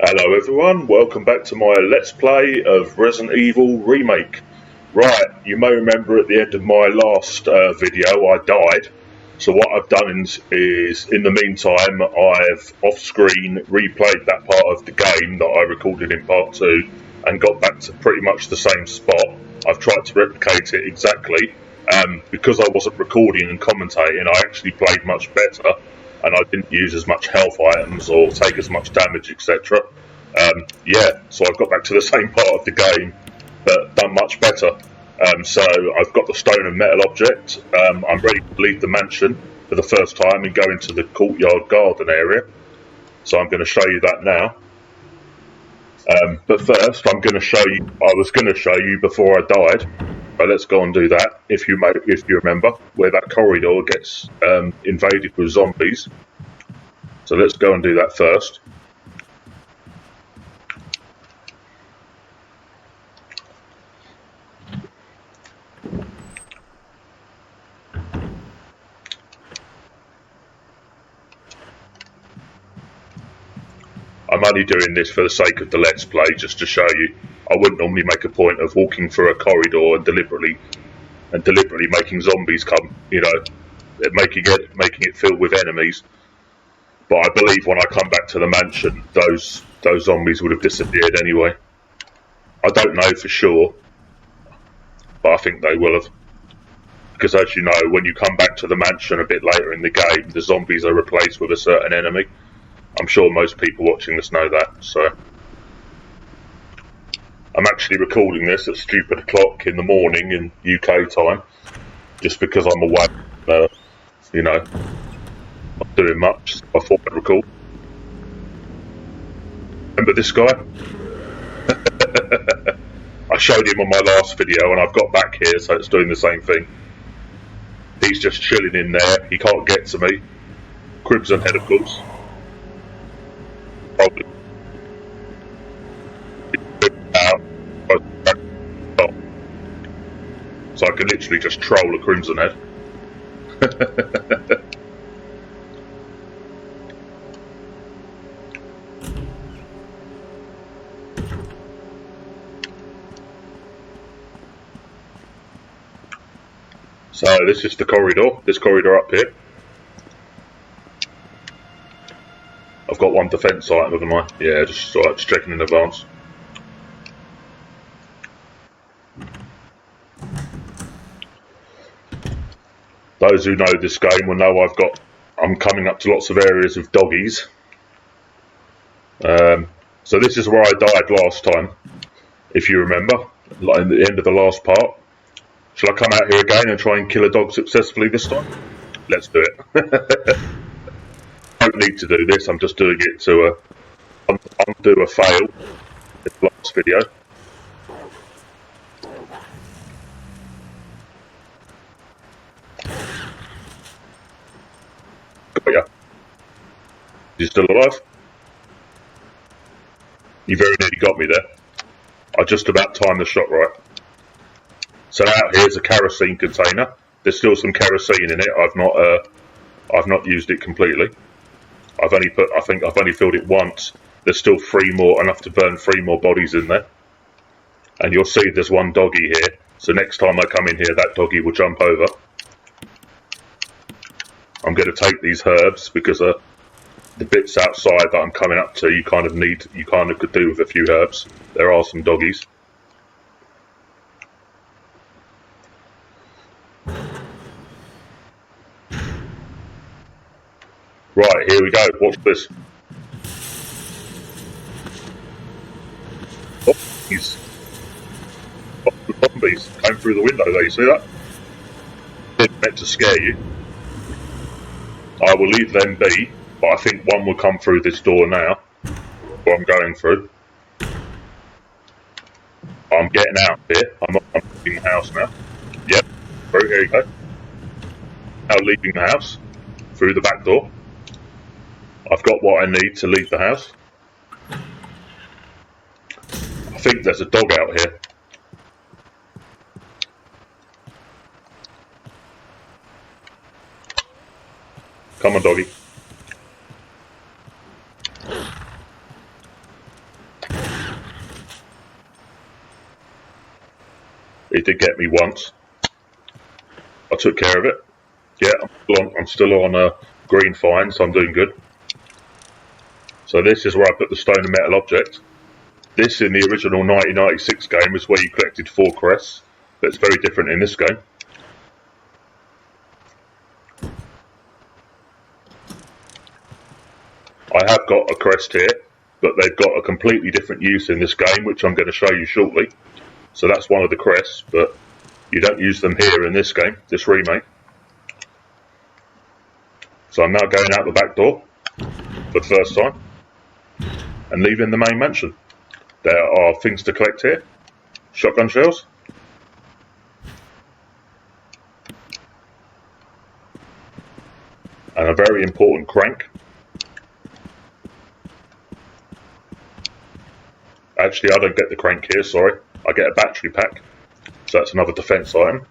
Hello everyone, welcome back to my Let's Play of Resident Evil Remake. Right, you may remember at the end of my last video I died, so what I've done is in the meantime I've off-screen replayed that part of the game that I recorded in part 2 and got back to pretty much the same spot. I've tried to replicate it exactly, because I wasn't recording and commentating I actually played much better. And I didn't use as much health items or take as much damage, etc. Yeah, so I've got back to the same part of the game, but done much better. So I've got the stone and metal object. I'm ready to leave the mansion for the first time and go into the courtyard garden area. So I'm going to show you that now. But first, I'm going to show you. I was going to show you before I died. But let's go and do that. If you remember, where that corridor gets invaded with zombies. So let's go and do that first. I'm only doing this for the sake of the Let's Play, just to show you. I wouldn't normally make a point of walking through a corridor and deliberately making zombies come, you know, making it filled with enemies. But I believe when I come back to the mansion, those zombies would have disappeared anyway. I don't know for sure, but I think they will have. Because as you know, when you come back to the mansion a bit later in the game, the zombies are replaced with a certain enemy. I'm sure most people watching this know that, so... I'm actually recording this at stupid o'clock in the morning in UK time, just because I'm away, you know, not doing much, so I thought I'd record. Remember this guy? I showed him on my last video and I've got back here, so it's doing the same thing. He's just chilling in there, he can't get to me. Crimson Head, of course. Probably. So I can literally just troll a Crimson Head. So this is the corridor, this corridor up here. I've got one defence item, haven't I? Yeah, just checking in advance. Those who know this game will know I'm coming up to lots of areas with doggies. So this is where I died last time, if you remember, like at the end of the last part. Shall I come out here again and try and kill a dog successfully this time? Let's do it. I don't need to do this, I'm just doing it to undo a fail in the last video. Got ya. You still alive? You very nearly got me there. I just about timed the shot right. So out here's a kerosene container. There's still some kerosene in it. I've not used it completely. I think I've only filled it once. There's still enough to burn 3 more bodies in there. And you'll see there's one doggy here. So next time I come in here, that doggy will jump over. I'm going to take these herbs because the bits outside that I'm coming up to, you kind of could do with a few herbs. There are some doggies. Right, here we go. Watch this. Oh, he's the zombies came through the window there, you see that? Didn't meant to scare you. I will leave them be, but I think one will come through this door now. What I'm going through. I'm getting out here. I'm leaving the house now. Yep, through, here you go. Now leaving the house. Through the back door. I've got what I need to leave the house. I think there's a dog out here. Come on, doggy. He did get me once. I took care of it. Yeah, I'm still on green fine, so I'm doing good. So this is where I put the stone and metal object. This in the original 1996 game is where you collected 4 crests. That's very different in this game. I have got a crest here, but they've got a completely different use in this game, which I'm going to show you shortly. So that's one of the crests, but you don't use them here in this game, this remake. So I'm now going out the back door for the first time and leaving the main mansion. There are things to collect here. Shotgun shells. And a very important crank. Actually, I don't get the crank here, sorry. I get a battery pack. So that's another defense item.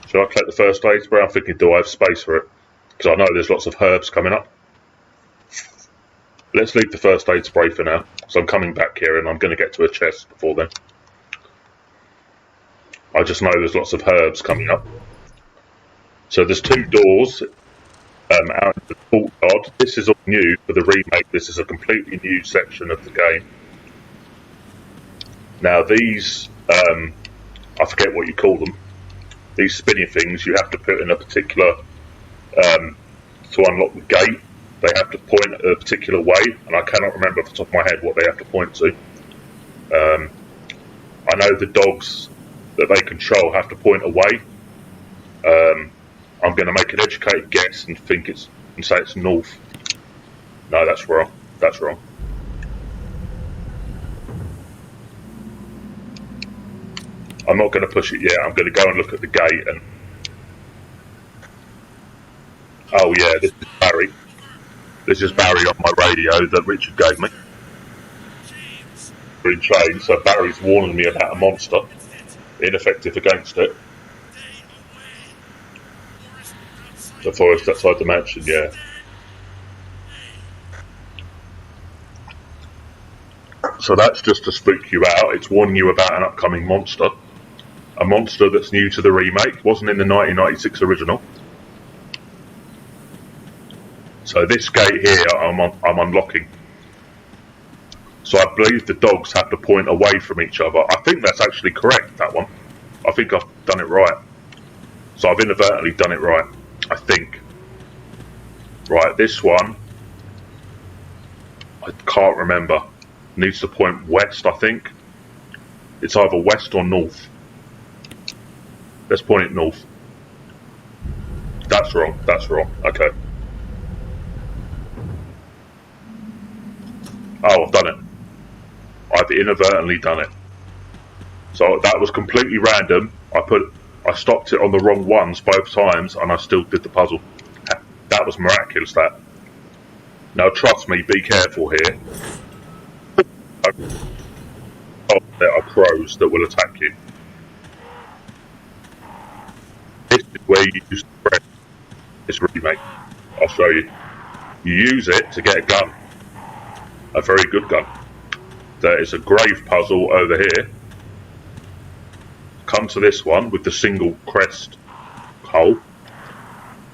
Should I collect the first aid spray? I'm thinking, do I have space for it? Because I know there's lots of herbs coming up. Let's leave the first aid spray for now. So I'm coming back here and I'm going to get to a chest before then. I just know there's lots of herbs coming up. So there's 2 doors out in the courtyard. This is all new for the remake. This is a completely new section of the game. Now these, I forget what you call them. These spinny things you have to put in a particular, to unlock the gate, they have to point a particular way, and I cannot remember off the top of my head what they have to point to. I know the dogs that they control have to point away. I'm going to make an educated guess and say it's north. No, that's wrong. That's wrong. I'm not going to push it yet. I'm going to go and look at the gate and... Oh yeah, this is Barry. This is Barry on my radio that Richard gave me. We're in chains, so Barry's warning me about a monster. Ineffective against it. The forest outside the mansion, yeah. So that's just to spook you out. It's warning you about an upcoming monster. A monster that's new to the remake, wasn't in the 1996 original. So this gate here I'm unlocking. So I believe the dogs have to point away from each other. I think that's actually correct, that one. I think I've done it right. So I've inadvertently done it right, I think. Right, this one, I can't remember. Needs to point west, I think. It's either west or north. Let's point it north. That's wrong, that's wrong, okay. Oh, I've done it. I've inadvertently done it. So that was completely random. I stopped it on the wrong ones both times and I still did the puzzle. That was miraculous, that. Now trust me, be careful here. Oh, there are crows that will attack you. This is where you use the bread. This remake. I'll show you. You use it to get a gun. A very good gun. There is a grave puzzle over here. Come to this one with the single crest hole.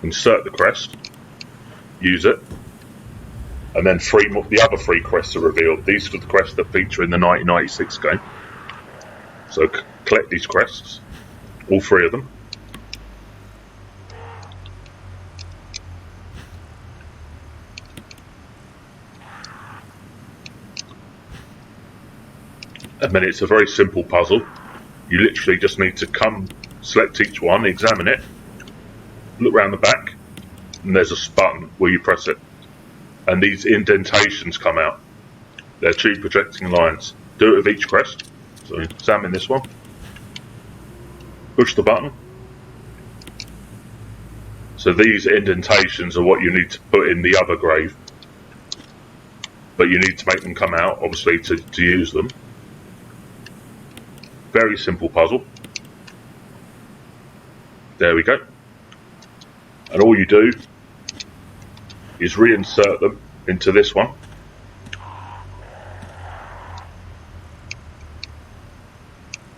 Insert the crest. Use it. And then the other 3 crests are revealed. These are the crests that feature in the 1996 game. So collect these crests. All 3 of them. And then it's a very simple puzzle. You literally just need to select each one, examine it, look around the back, and there's a button where you press it. And these indentations come out. They're 2 projecting lines. Do it with each crest. So examine this one. Push the button. So these indentations are what you need to put in the other grave. But you need to make them come out, obviously, to use them. Very simple puzzle. There we go. and all you do is reinsert them into this one.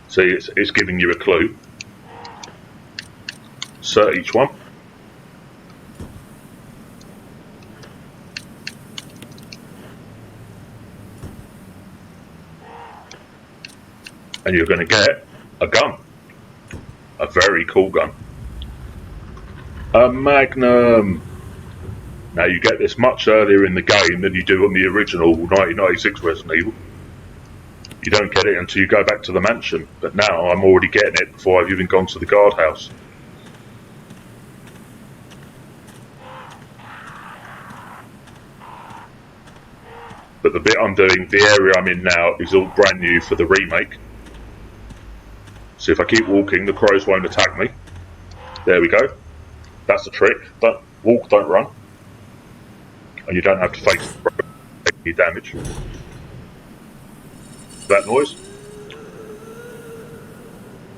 See, it's giving you a clue. Insert each one. And you're going to get a gun. A very cool gun. A Magnum. Now you get this much earlier in the game than you do on the original 1996 Resident Evil. You don't get it until you go back to the mansion, but now I'm already getting it before I've even gone to the guardhouse. But the bit I'm doing, the area I'm in now, is all brand new for the remake. So if I keep walking, the crows won't attack me. There we go. That's the trick. Don't walk, don't run. And you don't have to face any damage. That noise?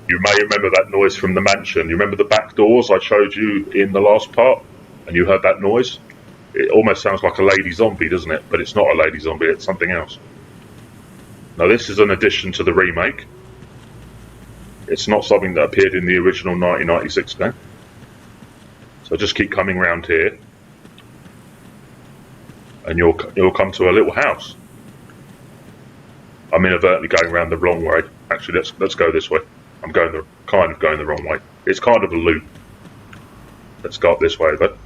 You may remember that noise from the mansion. You remember the back doors I showed you in the last part? And you heard that noise? It almost sounds like a lady zombie, doesn't it? But it's not a lady zombie, it's something else. Now this is an addition to the remake. It's not something that appeared in the original 1996 game. So just keep coming round here. And you'll come to a little house. I'm inadvertently going around the wrong way. Actually, let's go this way. I'm kind of going the wrong way. It's kind of a loop. Let's go up this way, but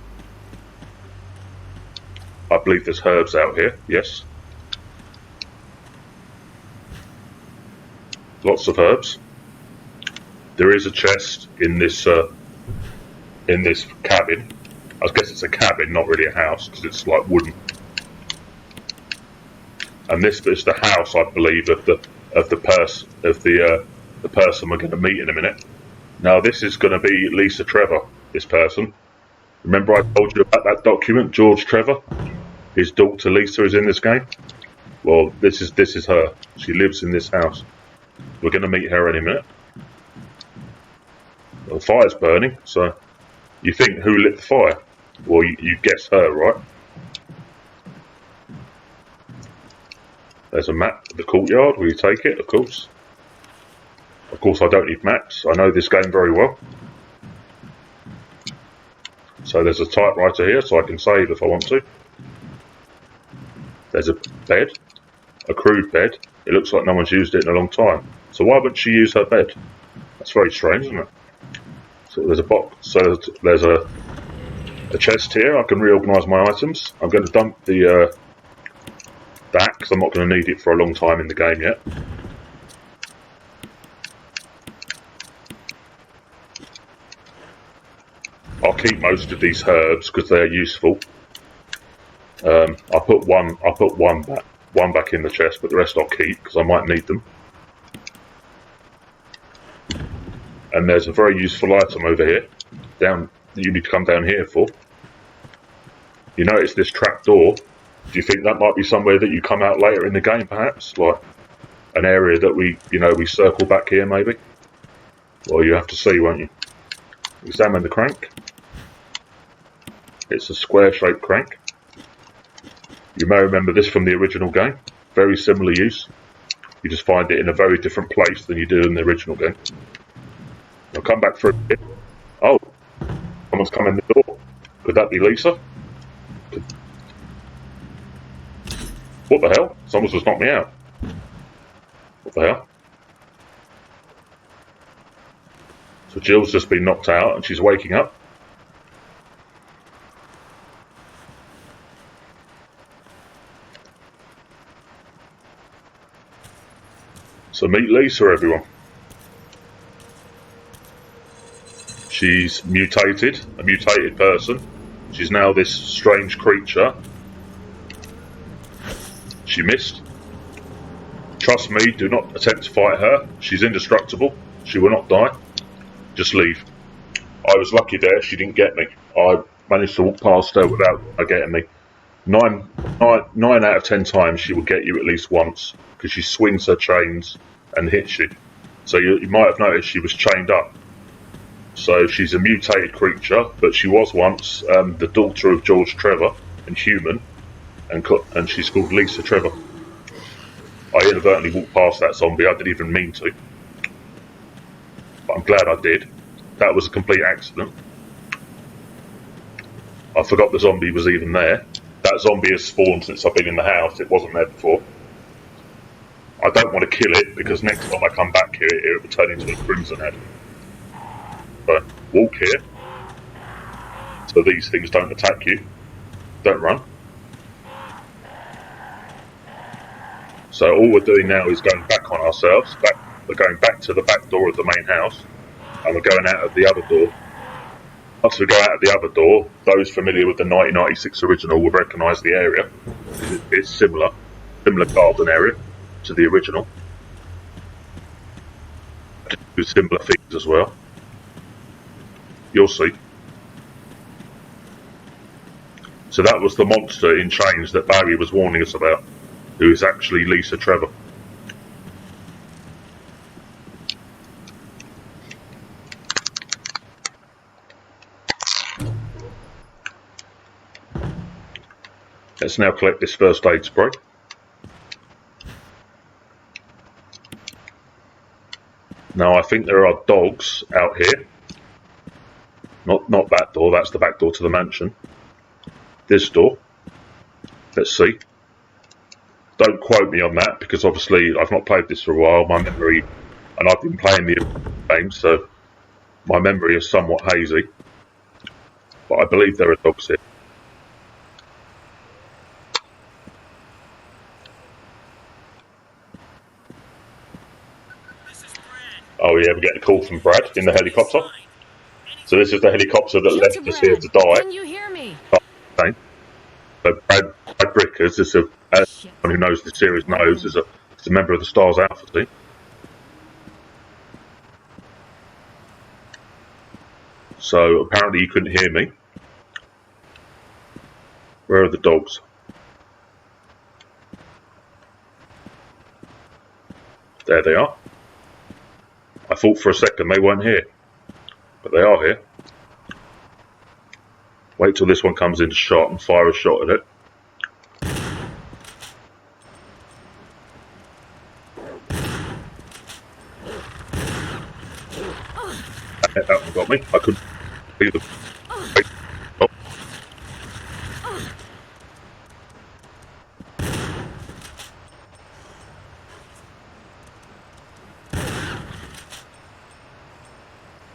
I believe there's herbs out here. Yes, lots of herbs. There is a chest in this cabin. I guess it's a cabin, not really a house, because it's like wooden. And this is the house, I believe, of the person we're going to meet in a minute. Now, this is going to be Lisa Trevor. This person. Remember, I told you about that document, George Trevor. His daughter Lisa is in this game. Well, this is her. She lives in this house. We're going to meet her in a minute. Well, the fire's burning, so you think who lit the fire? Well, you guess her, right? There's a map of the courtyard. Will you take it? Of course. Of course, I don't need maps. I know this game very well. So there's a typewriter here, so I can save if I want to. There's a bed, a crude bed. It looks like no one's used it in a long time. So why wouldn't she use her bed? That's very strange, isn't it? So there's a box. So there's a chest here. I can reorganise my items. I'm going to dump that because I'm not going to need it for a long time in the game yet. I'll keep most of these herbs because they're useful. I'll put one back in the chest, but the rest I'll keep because I might need them. And there's a very useful item over here, that you need to come down here for. You notice this trap door. Do you think that might be somewhere that you come out later in the game, perhaps? Like an area that we circle back here, maybe? Well, you have to see, won't you? Examine the crank. It's a square-shaped crank. You may remember this from the original game. Very similar use. You just find it in a very different place than you do in the original game. I'll come back through here. Oh, someone's come in the door. Could that be Lisa? What the hell? Someone's just knocked me out. What the hell? So Jill's just been knocked out and she's waking up. So meet Lisa, everyone. She's mutated, a mutated person. She's now this strange creature. She missed. Trust me, do not attempt to fight her. She's indestructible. She will not die. Just leave. I was lucky there, she didn't get me. I managed to walk past her without her getting me. 9 out of 10 times she will get you at least once, because she swings her chains and hits you. So you might have noticed she was chained up. So she's a mutated creature, but she was once the daughter of George Trevor and human, and she's called Lisa Trevor. I inadvertently walked past that zombie. I didn't even mean to, but I'm glad I did. That was a complete accident. I forgot the zombie was even there. That zombie has spawned since I've been in the house. It wasn't there before. I don't want to kill it because next time I come back here, it will turn into a crimson head. So, walk here so these things don't attack you. Don't run. So all we're doing now is going back on ourselves. We're going back to the back door of the main house, and we're going out of the other door. Once we go out of the other door, those familiar with the 1996 original will recognise the area. It's similar garden area to the original. Do similar things as well. You'll see. So that was the monster in chains that Barry was warning us about, who is actually Lisa Trevor. Let's now collect this first aid spray. Now I think there are dogs out here. Not that door, that's the back door to the mansion. This door. Let's see. Don't quote me on that because obviously I've not played this for a while. My memory, and I've been playing the game, so my memory is somewhat hazy. But I believe there are dogs here. Oh yeah, we're getting a call from Brad in the helicopter. So this is the helicopter that left us here to die. Can you hear me? Okay. So Brad Brickers, is anyone who knows the series knows, is a member of the Stars Alpha team. So apparently you couldn't hear me. Where are the dogs? There they are. I thought for a second they weren't here, but they are here. Wait till this one comes into shot and fire a shot at it. That one got me. I couldn't see them. Oh.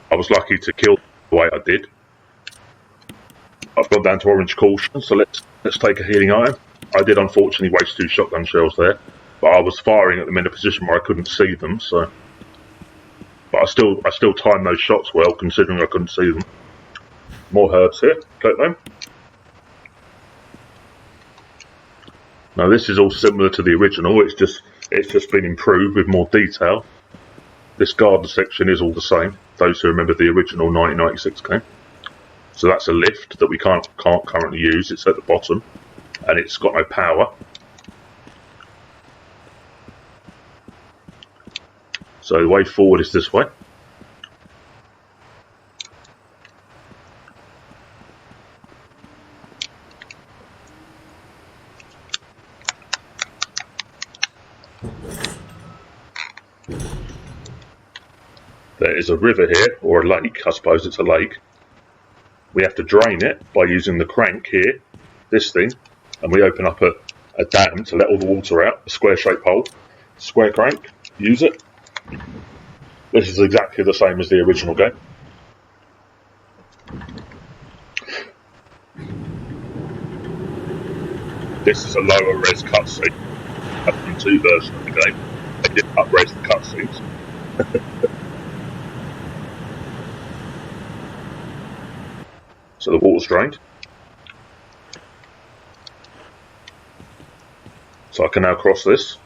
I was lucky to kill the way I did. I've gone down to orange caution, so let's take a healing item. I did unfortunately waste 2 shotgun shells there, but I was firing at them in a position where I couldn't see them, so. But I still timed those shots well, considering I couldn't see them. More herbs here, collect them. Now this is all similar to the original, it's just been improved with more detail. This garden section is all the same, those who remember the original 1996 game. So that's a lift that we can't currently use, it's at the bottom, and it's got no power. So the way forward is this way. There is a river here, or a lake, I suppose it's a lake. We have to drain it by using the crank here, this thing, and we open up a dam to let all the water out, a square-shaped hole, square crank, use it. This is exactly the same as the original game. This is a lower res cutscene. That's from 2 versions of the game. They did up-res the cutscenes. So the water's drained. So I can now cross this.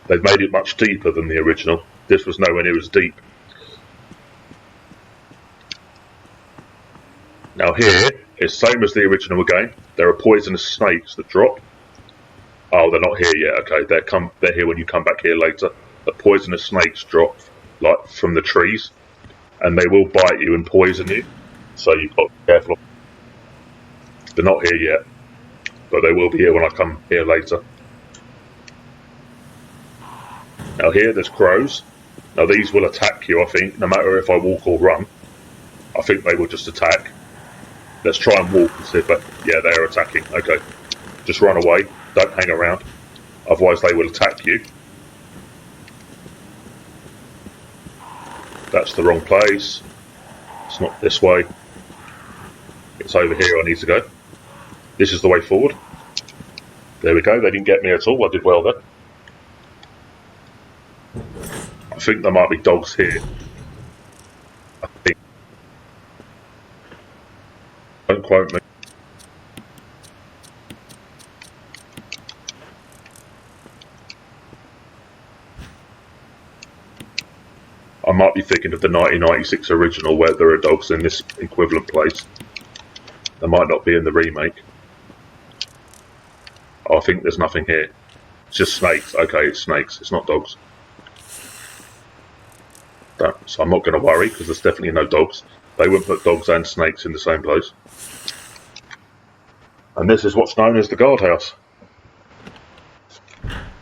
They've made it much deeper than the original. This was nowhere near as deep. Now here, it's the same as the original again. There are poisonous snakes that drop. Oh, they're not here yet. Okay, they're here when you come back here later. The poisonous snakes drop like from the trees, and they will bite you and poison you. So you've got to be careful. They're not here yet, but they will be here when I come here later. Now here there's crows. Now these will attack you, I think, no matter if I walk or run. I think they will just attack. Let's try and walk and see if yeah, they are attacking. Okay. Just run away. Don't hang around. Otherwise they will attack you. That's the wrong place. It's not this way. It's over here I need to go. This is the way forward. There we go. They didn't get me at all. I did well there. I think there might be dogs here. I think. Don't quote me. I might be thinking of the 1996 original where there are dogs in this equivalent place. They might not be in the remake. Oh, I think there's nothing here. It's just snakes. Okay, it's snakes. It's not dogs. So I'm not going to worry because there's definitely no dogs. They wouldn't put dogs and snakes in the same place. And this is what's known as the guardhouse.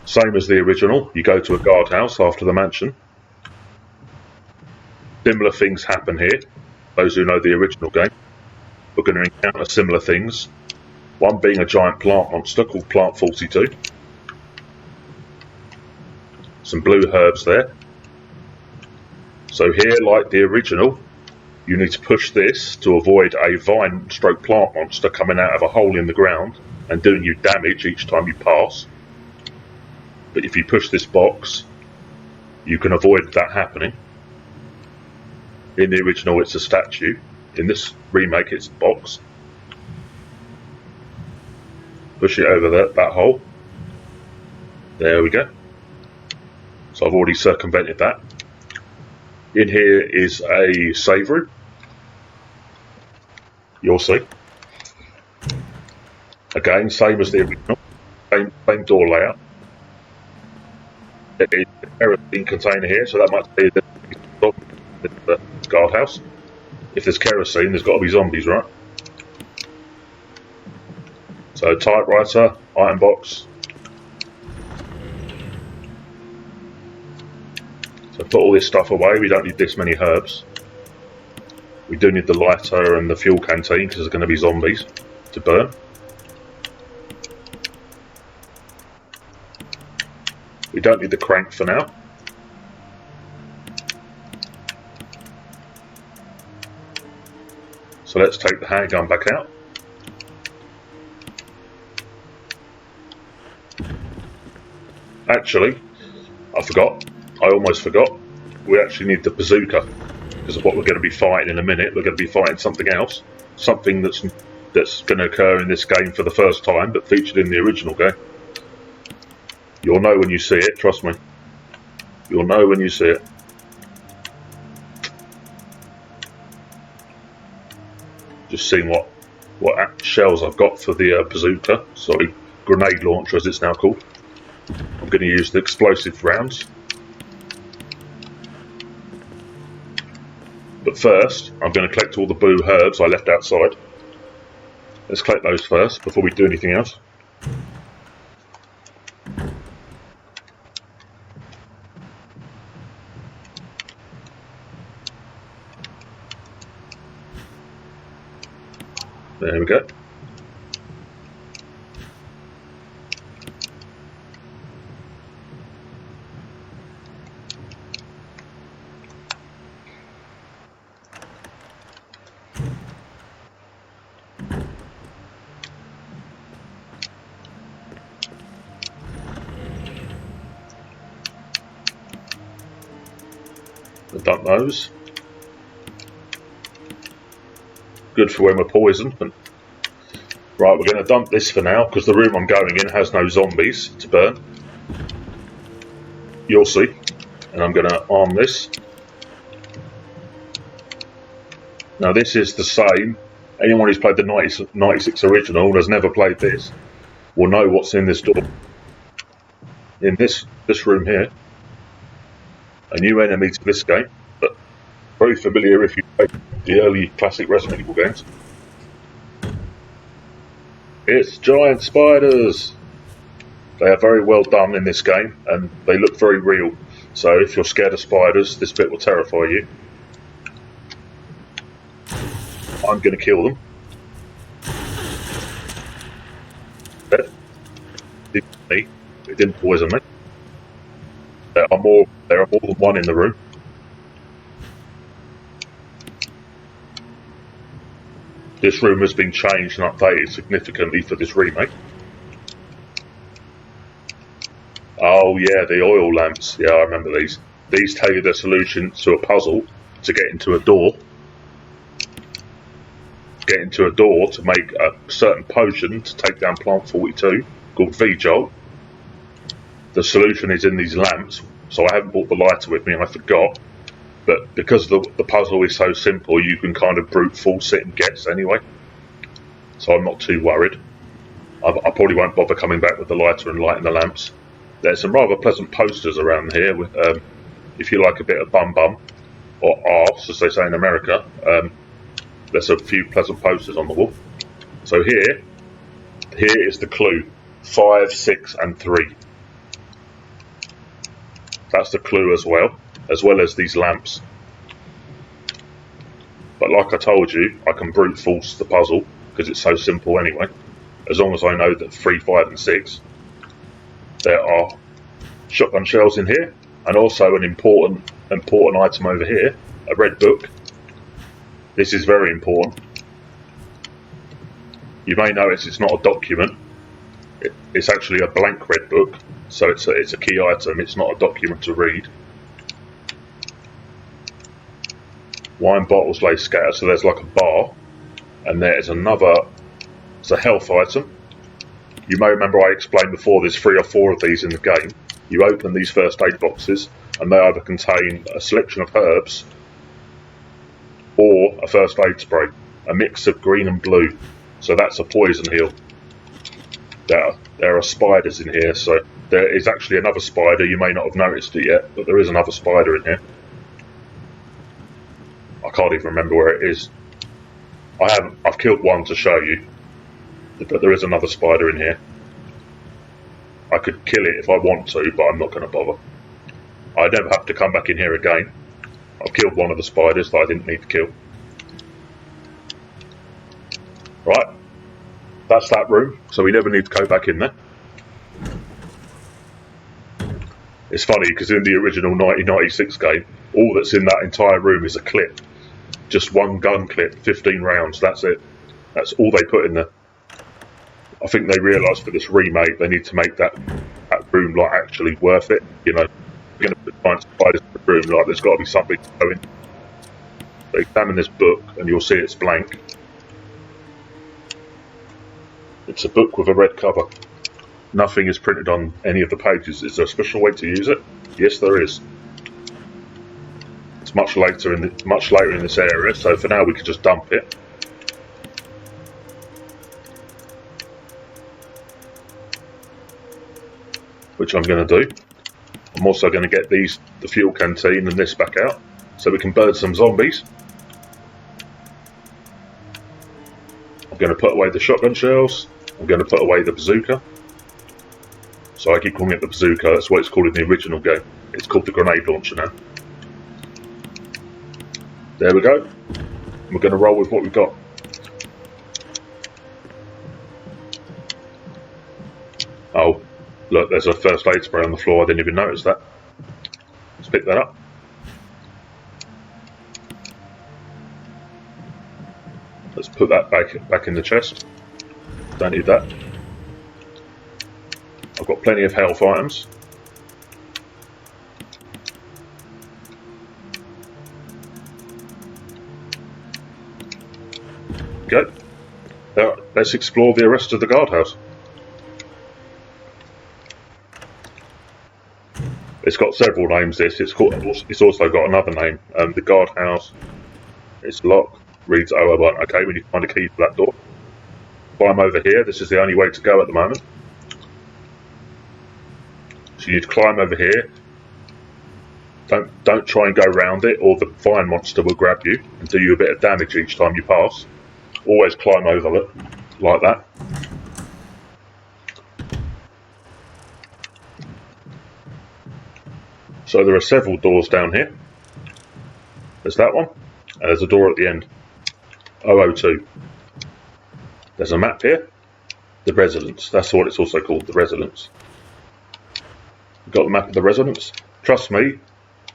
Same as the original. You go to a guardhouse after the mansion. Similar things happen here. Those who know the original game are going to encounter similar things. One being a giant plant monster called Plant 42. Some blue herbs there. So here, like the original, you need to push this to avoid a vine stroke plant monster coming out of a hole in the ground and doing you damage each time you pass. But if you push this box, you can avoid that happening. In the original it's a statue. In this remake it's a box. Push it over that hole. There we go. So I've already circumvented that. In here is a save room. You'll see. Again, same as the original. Same door layout. There is a kerosene container here, so that might be the guardhouse. If there's kerosene, there's got to be zombies, right? So typewriter, item box. So put all this stuff away. We don't need this many herbs. We do need the lighter and the fuel canteen because there's going to be zombies to burn. We don't need the crank for now. So let's take the handgun back out. Actually, I forgot. I almost forgot. We actually need the bazooka because of what we're going to be fighting in a minute. We're going to be fighting something else, something that's going to occur in this game for the first time, but featured in the original game. You'll know when you see it. Trust me. You'll know when you see it. Just seeing what shells I've got for the bazooka. Sorry, grenade launcher as it's now called. I'm going to use the explosive rounds. But first, I'm going to collect all the blue herbs I left outside. Let's collect those first before we do anything else. There we go. Dump those. Good for when we're poisoned. Right, we're going to dump this for now because the room I'm going in has no zombies to burn. You'll see. And I'm going to arm this. Now this is the same. Anyone who's played the 96 original and has never played this will know what's in this door. In this room here. a new enemy to this game, but very familiar if you played the early classic Resident Evil games. It's giant spiders! They are very well done in this game, and they look very real. So if you're scared of spiders, this bit will terrify you. I'm going to kill them. It didn't poison me. There are more than one in the room. This room has been changed and updated significantly for this remake. Oh yeah, the oil lamps. Yeah, I remember these. These tell you the solution to a puzzle to get into a door. Get into a door to make a certain potion to take down Plant 42 called V-Jolt. The solution is in these lamps, so I haven't brought the lighter with me and I forgot. But because the puzzle is so simple, you can kind of brute force it and guess anyway. So I'm not too worried. I probably won't bother coming back with the lighter and lighting the lamps. There's some rather pleasant posters around here. If you like a bit of bum bum, or arse as they say in America, there's a few pleasant posters on the wall. So here is the clue: 5, 6, and 3. That's the clue as well as these lamps. But like I told you, I can brute force the puzzle because it's so simple anyway. As long as I know that 3, 5, and 6. There are shotgun shells in here, and also an important item over here, a red book. This is very important. You may notice it's not a document. It's actually a blank red book, so it's a key item. It's not a document to read. Wine bottles lay scattered, so there's like a bar, and there's another. It's a health item. You may remember I explained before there's 3 or 4 of these in the game. You open these first aid boxes, and they either contain a selection of herbs or a first aid spray, a mix of green and blue. So that's a poison heal. There are spiders in here, so there is actually another spider. You may not have noticed it yet, but there is another spider in here. I can't even remember where it is. I've killed one to show you, but there is another spider in here. I could kill it if I want to, but I'm not going to bother. I never have to come back in here again. I've killed one of the spiders that I didn't need to kill. Right, that's that room, so we never need to go back in there. It's funny because in the original 1996 game, all that's in that entire room is a clip. Just one gun clip, 15 rounds, that's it. That's all they put in there. I think they realised for this remake they need to make that room like actually worth it. You know, we're going to put giant spiders in the room, like there's got to be something to go in. So examine this book and you'll see it's blank. It's a book with a red cover. Nothing is printed on any of the pages. Is there a special way to use it? Yes, there is. It's much later in this area, so for now we could just dump it. Which I'm going to do. I'm also going to get the fuel canteen and this back out, so we can burn some zombies. I'm going to put away the shotgun shells. I'm going to put away the bazooka. So I keep calling it the bazooka, that's what it's called in the original game. It's called the grenade launcher now. There we go. We're going to roll with what we've got. Oh, look, there's a first aid spray on the floor, I didn't even notice that. Let's pick that up. Let's put that back in the chest. Don't need that. I've got plenty of health items. Go. Now, let's explore the rest of the guardhouse. It's got several names. It's also got another name. The guardhouse. It's locked. Reads 001. Okay, we need to find a key for that door. Climb over here. This is the only way to go at the moment. So you need to climb over here. Don't try and go round it, or the vine monster will grab you and do you a bit of damage each time you pass. Always climb over it, like that. So there are several doors down here. There's that one, and there's a door at the end. 002. There's a map here. The residence. That's what it's also called, the residence. You've got the map of the residence. Trust me,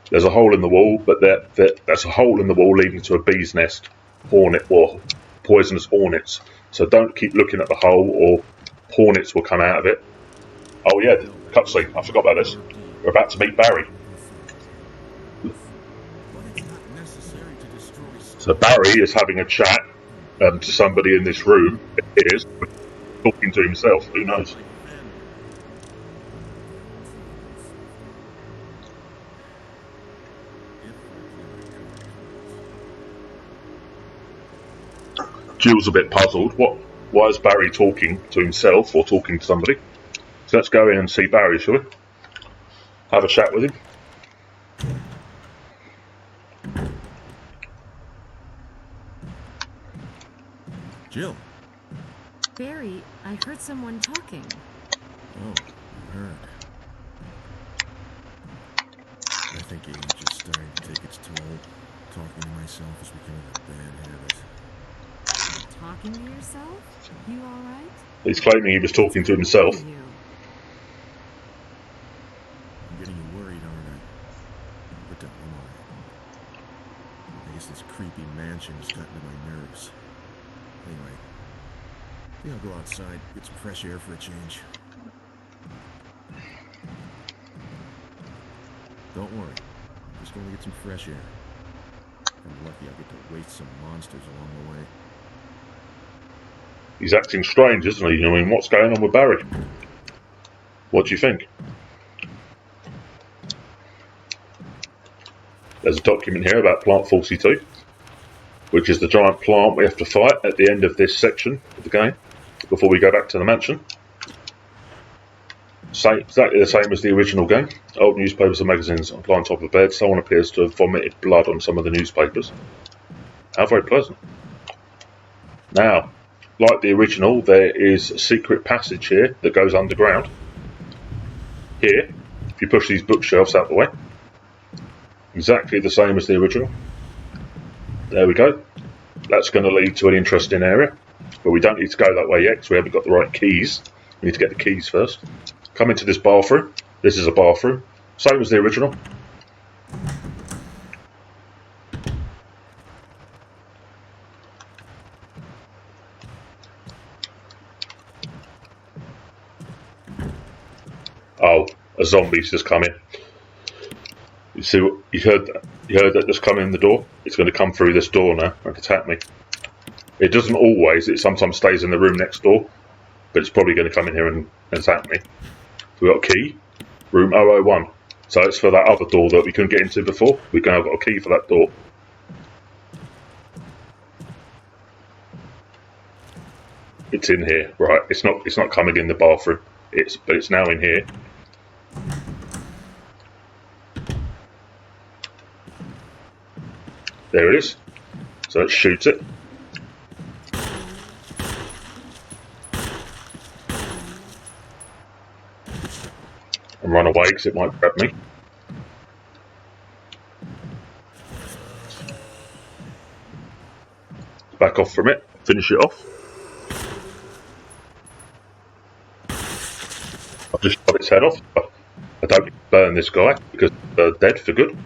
there's a hole in the wall, but that's a hole in the wall leading to a bee's nest, hornet, or poisonous hornets. So don't keep looking at the hole, or hornets will come out of it. Oh yeah, cutscene. I forgot about this. We're about to meet Barry. So Barry is having a chat to somebody in this room. It is talking to himself. Who knows? Jill's a bit puzzled. Why is Barry talking to himself or talking to somebody? So let's go in and see Barry, shall we? Have a chat with him. Jill. Barry, I heard someone talking. Oh, I heard. I think age is starting to take its toll. Talking to myself is becoming a bad habit. Talking to yourself? You alright? He's claiming he was talking to himself. You? I'm getting you worried, aren't I? But don't worry. I guess this creepy mansion has gotten to my nerves. Anyway, I think I'll go outside, get some fresh air for a change. Don't worry, I'm just going to get some fresh air. If I'm lucky, I'll get to waste some monsters along the way. He's acting strange, isn't he? I mean, what's going on with Barry? What do you think? There's a document here about Plant 42, which is the giant plant we have to fight at the end of this section of the game, before we go back to the mansion. Exactly the same as the original game. Old newspapers and magazines lie on top of the bed. Someone appears to have vomited blood on some of the newspapers. How very pleasant. Now, like the original, there is a secret passage here that goes underground. Here, if you push these bookshelves out the way, exactly the same as the original. There we go. That's going to lead to an interesting area, but we don't need to go that way yet because we haven't got the right keys. We need to get the keys first. Come into this bathroom. This is a bathroom, same as the original. Oh, a zombie's just come in. You see what you heard? You heard that just come in the door? It's going to come through this door now and attack me. It doesn't always. It sometimes stays in the room next door, but it's probably going to come in here and attack me. So we've got a key, room 001. So it's for that other door that we couldn't get into before. We've now got a key for that door. It's in here, right? It's not coming in the bathroom. But it's now in here. There it is. So let's shoot it. And run away because it might grab me. Back off from it. Finish it off. I've just shot its head off. I don't burn this guy because they're dead for good.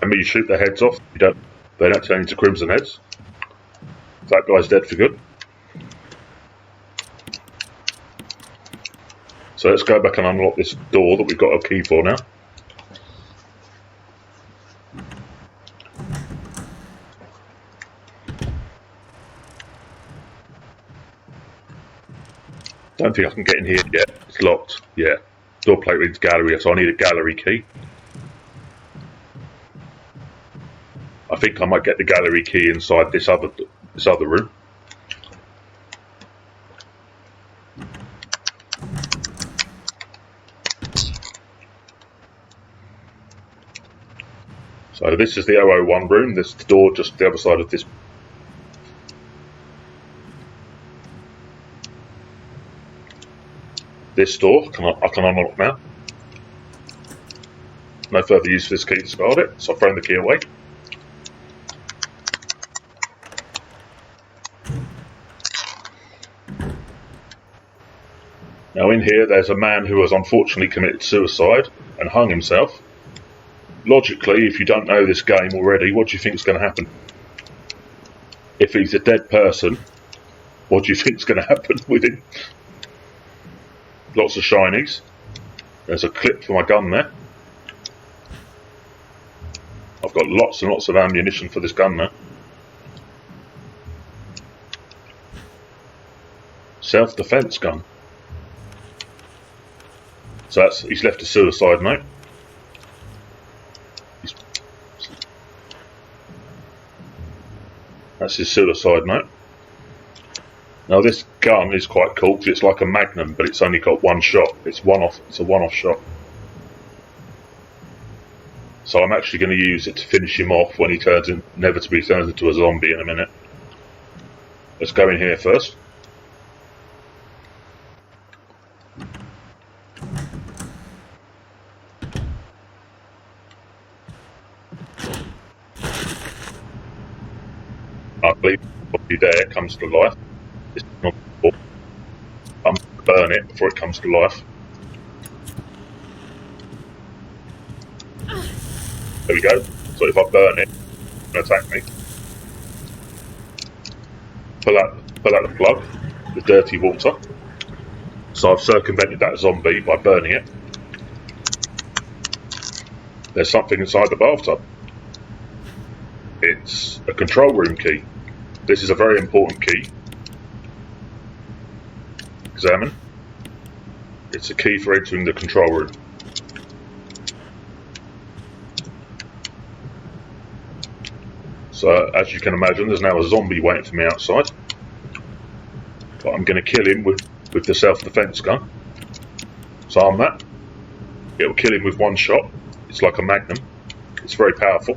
I mean, you shoot their heads off, they don't turn into crimson heads. That guy's dead for good. So let's go back and unlock this door that we've got a key for now. Don't think I can get in here yet. It's locked. Yeah. Door plate reads gallery, so I need a gallery key. I think I might get the gallery key inside this other room. So this is the 001 room. There's the door just the other side of this. This door I can unlock now. No further use for this key to discard it, so I've thrown the key away. Now in here there's a man who has unfortunately committed suicide and hung himself. Logically, if you don't know this game already, what do you think is going to happen? If he's a dead person, what do you think is going to happen with him? Lots of shinies. There's a clip for my gun there. I've got lots and lots of ammunition for this gun now. Self-defense gun. So he's left a suicide note. That's his suicide note. Now this gun is quite cool because it's like a Magnum, but it's only got one shot. It's a one-off shot. So I'm actually going to use it to finish him off when he inevitably turns into a zombie in a minute. Let's go in here first. I believe the body there comes to life. It's not before. I'm going to burn it before it comes to life. There we go. So if I burn it, it's going to attack me. Pull out the plug, the dirty water. So I've circumvented that zombie by burning it. There's something inside the bathtub. It's a control room key. This is a very important key. Examine. It's a key for entering the control room. So as you can imagine, there's now a zombie waiting for me outside. But I'm going to kill him with the self-defense gun. So arm that. It will kill him with one shot. It's like a Magnum. It's very powerful.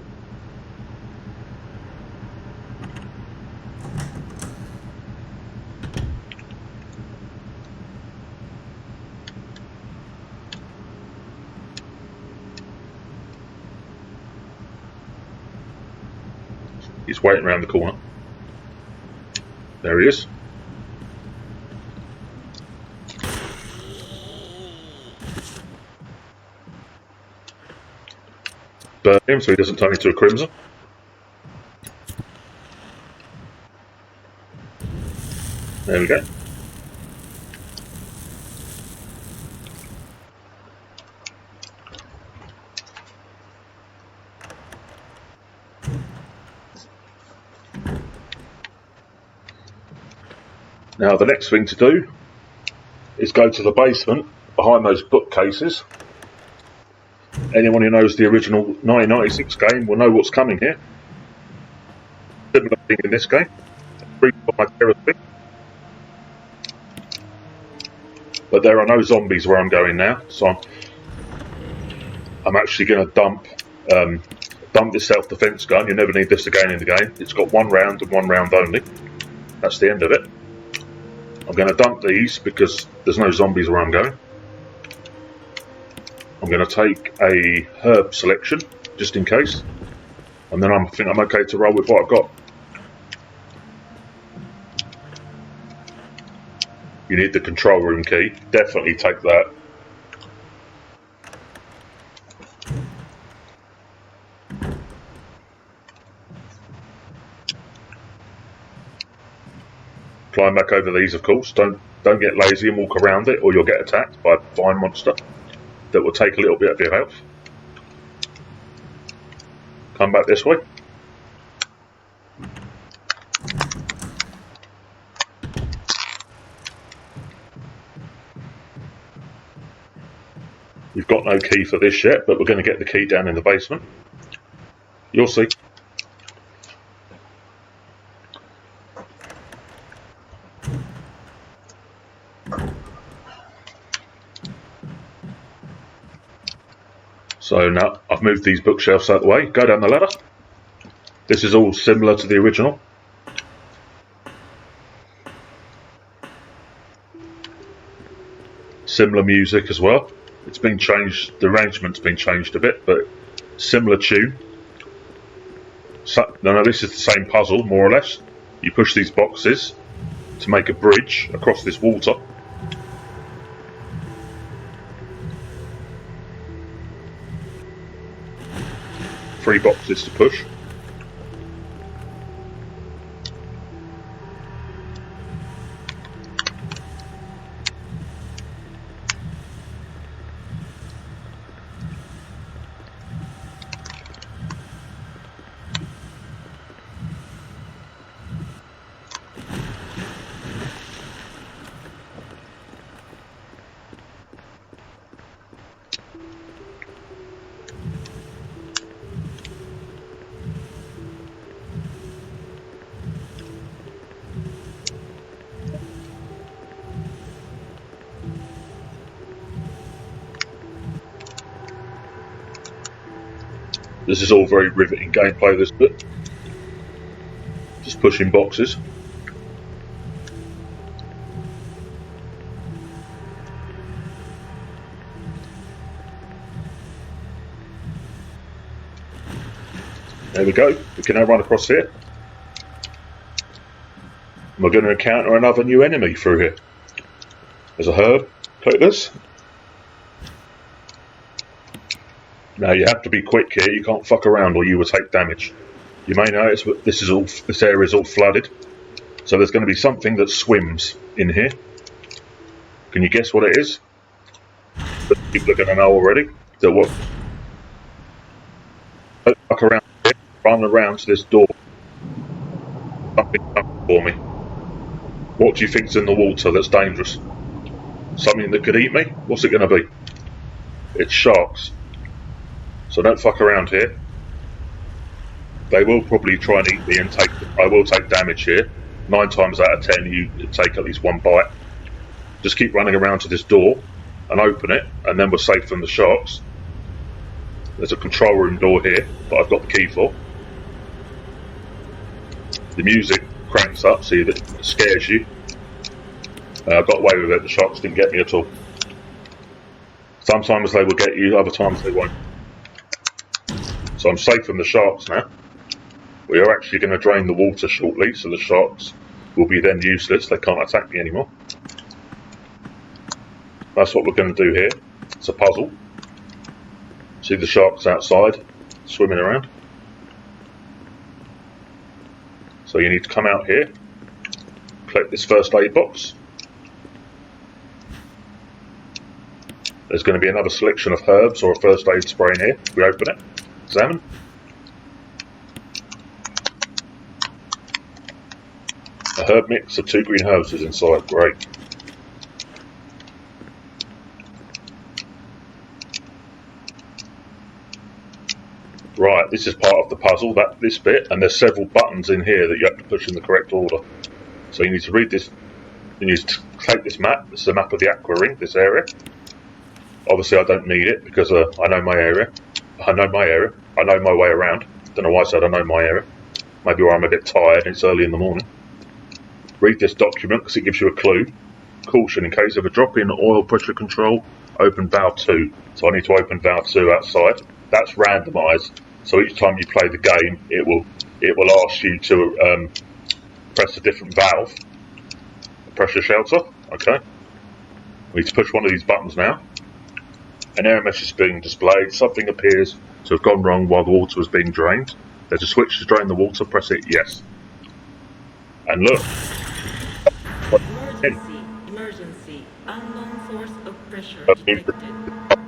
He's waiting around the corner. There he is. Burn him so he doesn't turn into a crimson. There we go. Now the next thing to do is go to the basement behind those bookcases. Anyone who knows the original 1996 game will know what's coming here. Similar thing in this game. But there are no zombies where I'm going now, so I'm actually going to dump this self-defense gun. You never need this again in the game. It's got one round and one round only. That's the end of it. I'm going to dump these because there's no zombies where I'm going. I'm going to take a herb selection just in case, and then I think I'm okay to roll with what I've got. You need the control room key. Definitely take that. Climb back over these, of course. Don't get lazy and walk around it, or you'll get attacked by a fine monster that will take a little bit of your health. Come back this way. We've got no key for this yet, but we're going to get the key down in the basement. You'll see. So now I've moved these bookshelves out of the way. Go down the ladder. This is all similar to the original. Similar music as well. It's been changed, the arrangement's been changed a bit, but similar tune. So, no, this is the same puzzle, more or less. You push these boxes to make a bridge across this water. Three boxes to push. This is all very riveting gameplay, this bit. Just pushing boxes. There we go, we can now run across here. And we're going to encounter another new enemy through here. There's a herb, click this. Now you have to be quick here, you can't fuck around or you will take damage. You may notice this area is all flooded. So there's going to be something that swims in here. Can you guess what it is? People are going to know already. So what? Don't fuck around here, run around to this door. Something comes for me. What do you think's in the water that's dangerous? Something that could eat me? What's it going to be? It's sharks. So don't fuck around here. They will probably try and eat me and I will take damage here. 9 times out of 10 you take at least one bite. Just keep running around to this door and open it, and then we're safe from the sharks. There's a control room door here that I've got the key for. The music cranks up, see that it scares you. I got away with it, the sharks didn't get me at all. Sometimes they will get you, other times they won't. So I'm safe from the sharks now. We are actually going to drain the water shortly, so the sharks will be then useless. They can't attack me anymore. That's what we're going to do here. It's a puzzle. See the sharks outside, swimming around. So you need to come out here, collect this first aid box. There's going to be another selection of herbs or a first aid spray in here. We open it, examine. A herb mix of 2 green herbs is inside, great. Right, this is part of the puzzle, this bit, and there's several buttons in here that you have to push in the correct order. So you need to read this, you need to take this map, this is a map of the Aqua Ring, this area. Obviously I don't need it because I know my area. I know my way around. Don't know why I said I know my area. Maybe where I'm a bit tired and it's early in the morning. Read this document because it gives you a clue. Caution, in case of a drop in oil pressure control, open valve 2. So I need to open valve 2 outside. That's randomised, so each time you play the game it will ask you to press a different valve. Pressure shelter, okay. We need to push one of these buttons now. An error message is being displayed. Something appears to have gone wrong while the water was being drained. There's a switch to drain the water, press it, yes. And look. Emergency. Unknown source of pressure detected.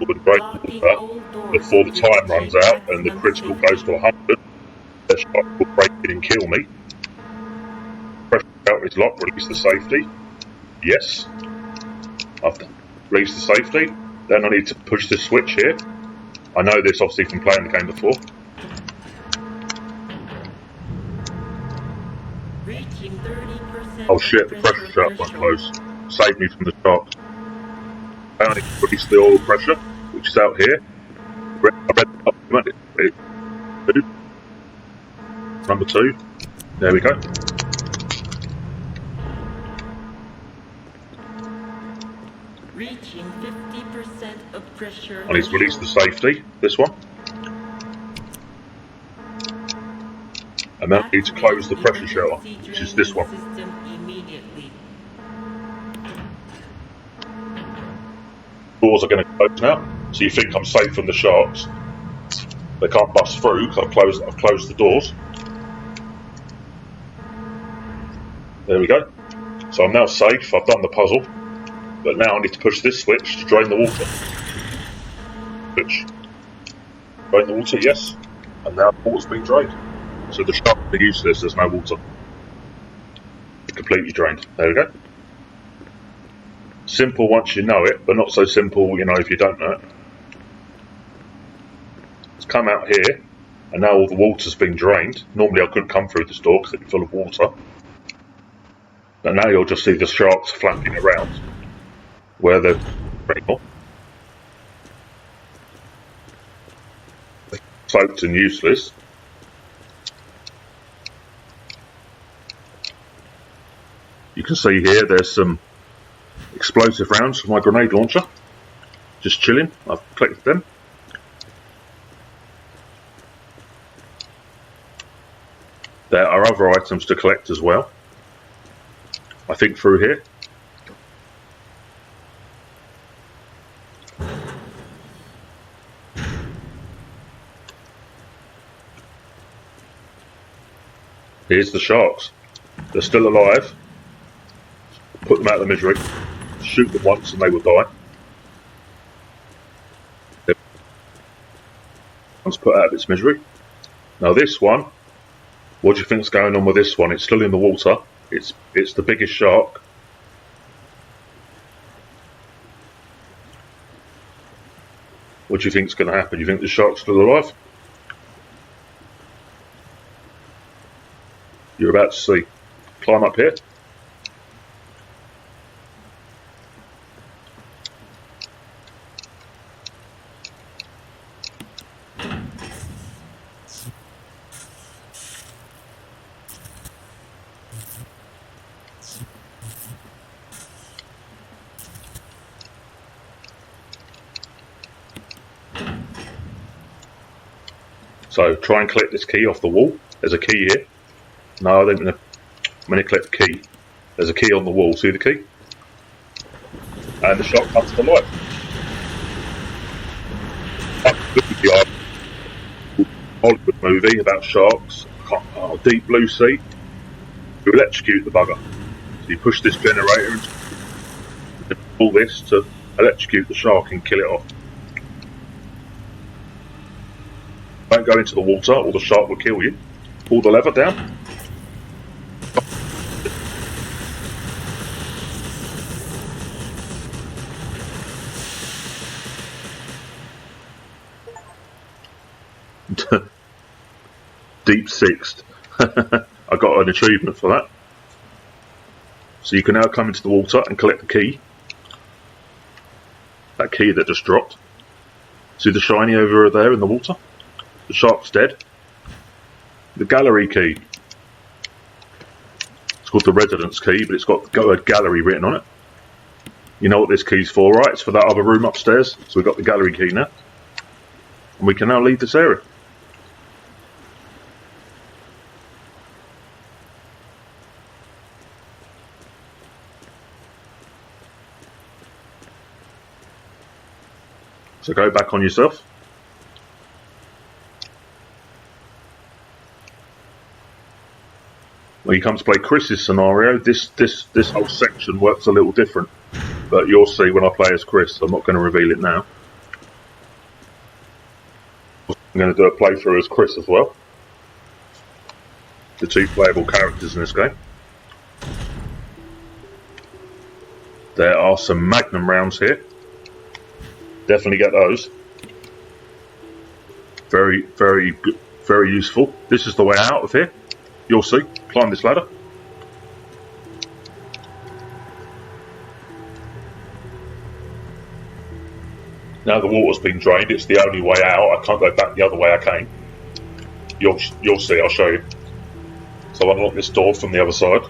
With break water before the time runs out and the critical goes to 100. The shark will break in and kill me. Pressure shelter is locked, release the safety. Yes. I've released the safety. Then I need to push this switch here. I know this obviously from playing the game before. Reaching 30%. Oh shit, the pressure shelter won't close. Save me from the shark. I need to release the oil pressure, which is out here. Number 2. There we go. Reaching 50% of pressure. And he's released the safety, this one. And now we need to close the pressure shelter, which is this one. System immediately. Doors are going to close now, so you think I'm safe from the sharks. They can't bust through because I've closed the doors. There we go. So I'm now safe. I've done the puzzle, but now I need to push this switch to drain the water. Switch. Drain the water, yes. And now the water's been drained. So the sharks are useless. There's no water. It's completely drained. There we go. Simple once you know it, but not so simple, if you don't know it. It's come out here, and now all the water's been drained. Normally I couldn't come through this door because it'd be full of water. But now you'll just see the sharks flapping around where they're soaked and useless. You can see here there's some explosive rounds for my grenade launcher. Just chilling. I've collected them. There are other items to collect as well. I think through here. Here's the sharks. They're still alive. Put them out of the misery. Shoot them once and they will die. One's put out of its misery. Now this one, what do you think's going on with this one? It's still in the water. It's the biggest shark. What do you think's going to happen? You think the shark's still alive? You're about to see. Climb up here. So try and collect this key off the wall. There's a key here. No, I'm going to collect the key. There's a key on the wall. See the key? And the shark comes to life. Hollywood movie about sharks. Deep Blue Sea. You electrocute the bugger. So you push this generator and pull this to electrocute the shark and kill it off. Don't go into the water or the shark will kill you. Pull the lever down. Deep Sixth. I got an achievement for that. So you can now come into the water and collect the key. That key that just dropped. See the shiny over there in the water? The shark's dead. The gallery key. It's called the residence key, but it's got a gallery written on it. You know what this key's for, right? It's for that other room upstairs. So we've got the gallery key now. And we can now leave this area. So go back on yourself. When you come to play Chris's scenario, this whole section works a little different. But you'll see when I play as Chris. I'm not going to reveal it now. I'm going to do a playthrough as Chris as well. The two playable characters in this game. There are some Magnum rounds here. Definitely get those. Very, very good, very useful. This is the way out of here. You'll see. Climb this ladder. Now the water's been drained, it's the only way out. I can't go back the other way I came. You'll see, I'll show you. So unlock this door from the other side.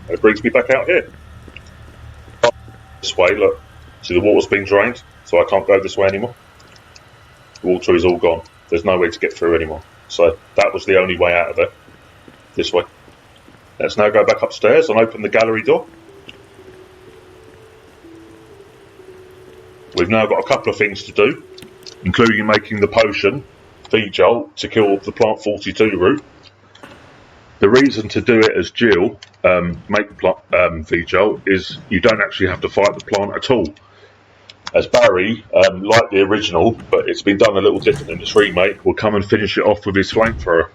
It brings me back out here. This way, look. See, the water's been drained, so I can't go this way anymore. The water is all gone. There's no way to get through anymore. So that was the only way out of there. This way. Let's now go back upstairs and open the gallery door. We've now got a couple of things to do, including making the potion, V-Jolt, to kill the Plant 42 root. The reason to do it as Jill, make V-Jolt, is you don't actually have to fight the plant at all. As Barry, like the original, but it's been done a little different in this remake, will come and finish it off with his flamethrower.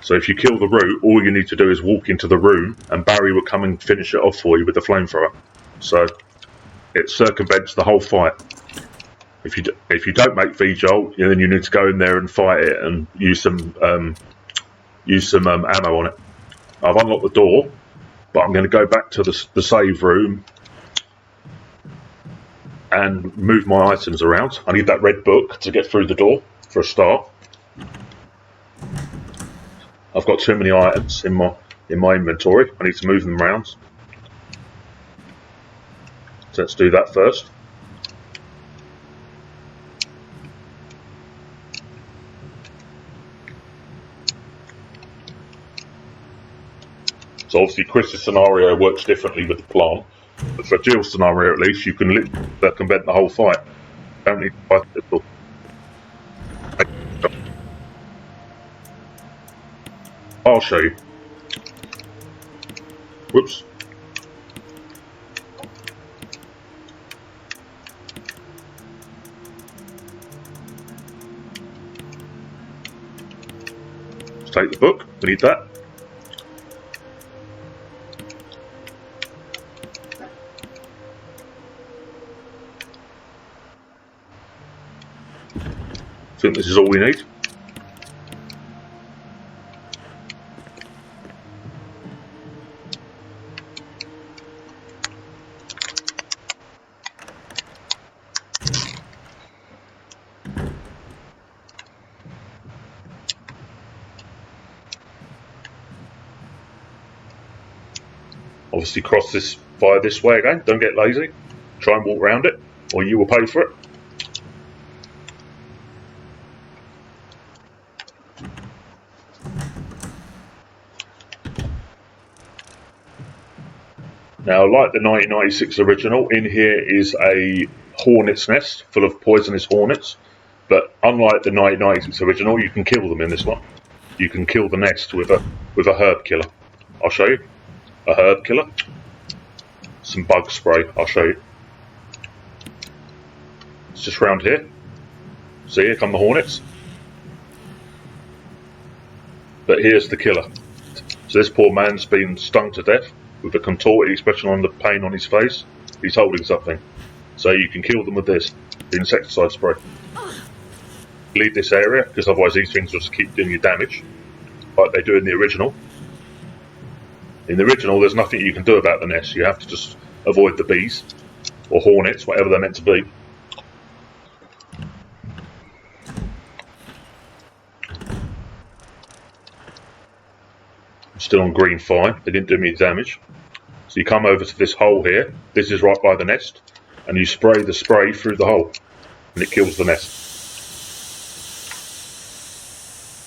So if you kill the root, all you need to do is walk into the room, and Barry will come and finish it off for you with the flamethrower. So it circumvents the whole fight. If you don't make V-Jolt, then you need to go in there and fight it and use some ammo on it. I've unlocked the door, but I'm going to go back to the save room and move my items around. I need that red book to get through the door for a start. I've got too many items in my inventory. I need to move them around. So let's do that first. So obviously Chris's scenario works differently with the plant, but for Jill's scenario at least, you can circumvent the whole fight. Don't need to fight it at all. I'll show you. Whoops. Let's take the book, we need that. I think this is all we need. Obviously cross this via this way again, don't get lazy. Try and walk around it, or you will pay for it. Now, like the 1996 original, in here is a hornet's nest full of poisonous hornets, but unlike the 1996 original, you can kill them in this one. You can kill the nest with a herb killer. I'll show you. A herb killer. Some bug spray, I'll show you. It's just round here. See, here come the hornets. But here's the killer. So this poor man's been stung to death, with a contorted expression on the pain on his face. He's holding something. So you can kill them with this, the insecticide spray. Leave this area, because otherwise these things will just keep doing you damage, like they do in the original. In the original, there's nothing you can do about the nest. You have to just avoid the bees, or hornets, whatever they're meant to be. I'm still on green fine, they didn't do me damage. So you come over to this hole here, this is right by the nest, and you spray the spray through the hole, and it kills the nest.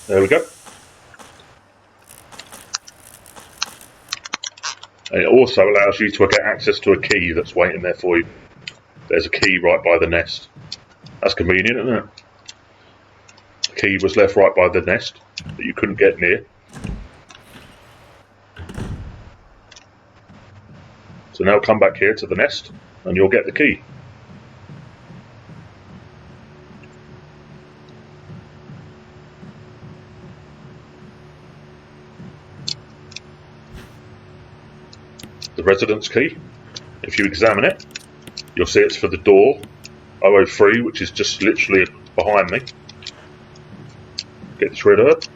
There we go. And it also allows you to get access to a key that's waiting there for you. There's a key right by the nest. That's convenient, isn't it? The key was left right by the nest that you couldn't get near. So now come back here to the nest and you'll get the key. The residence key. If you examine it, you'll see it's for the door 003, which is just literally behind me. Get this rid of it.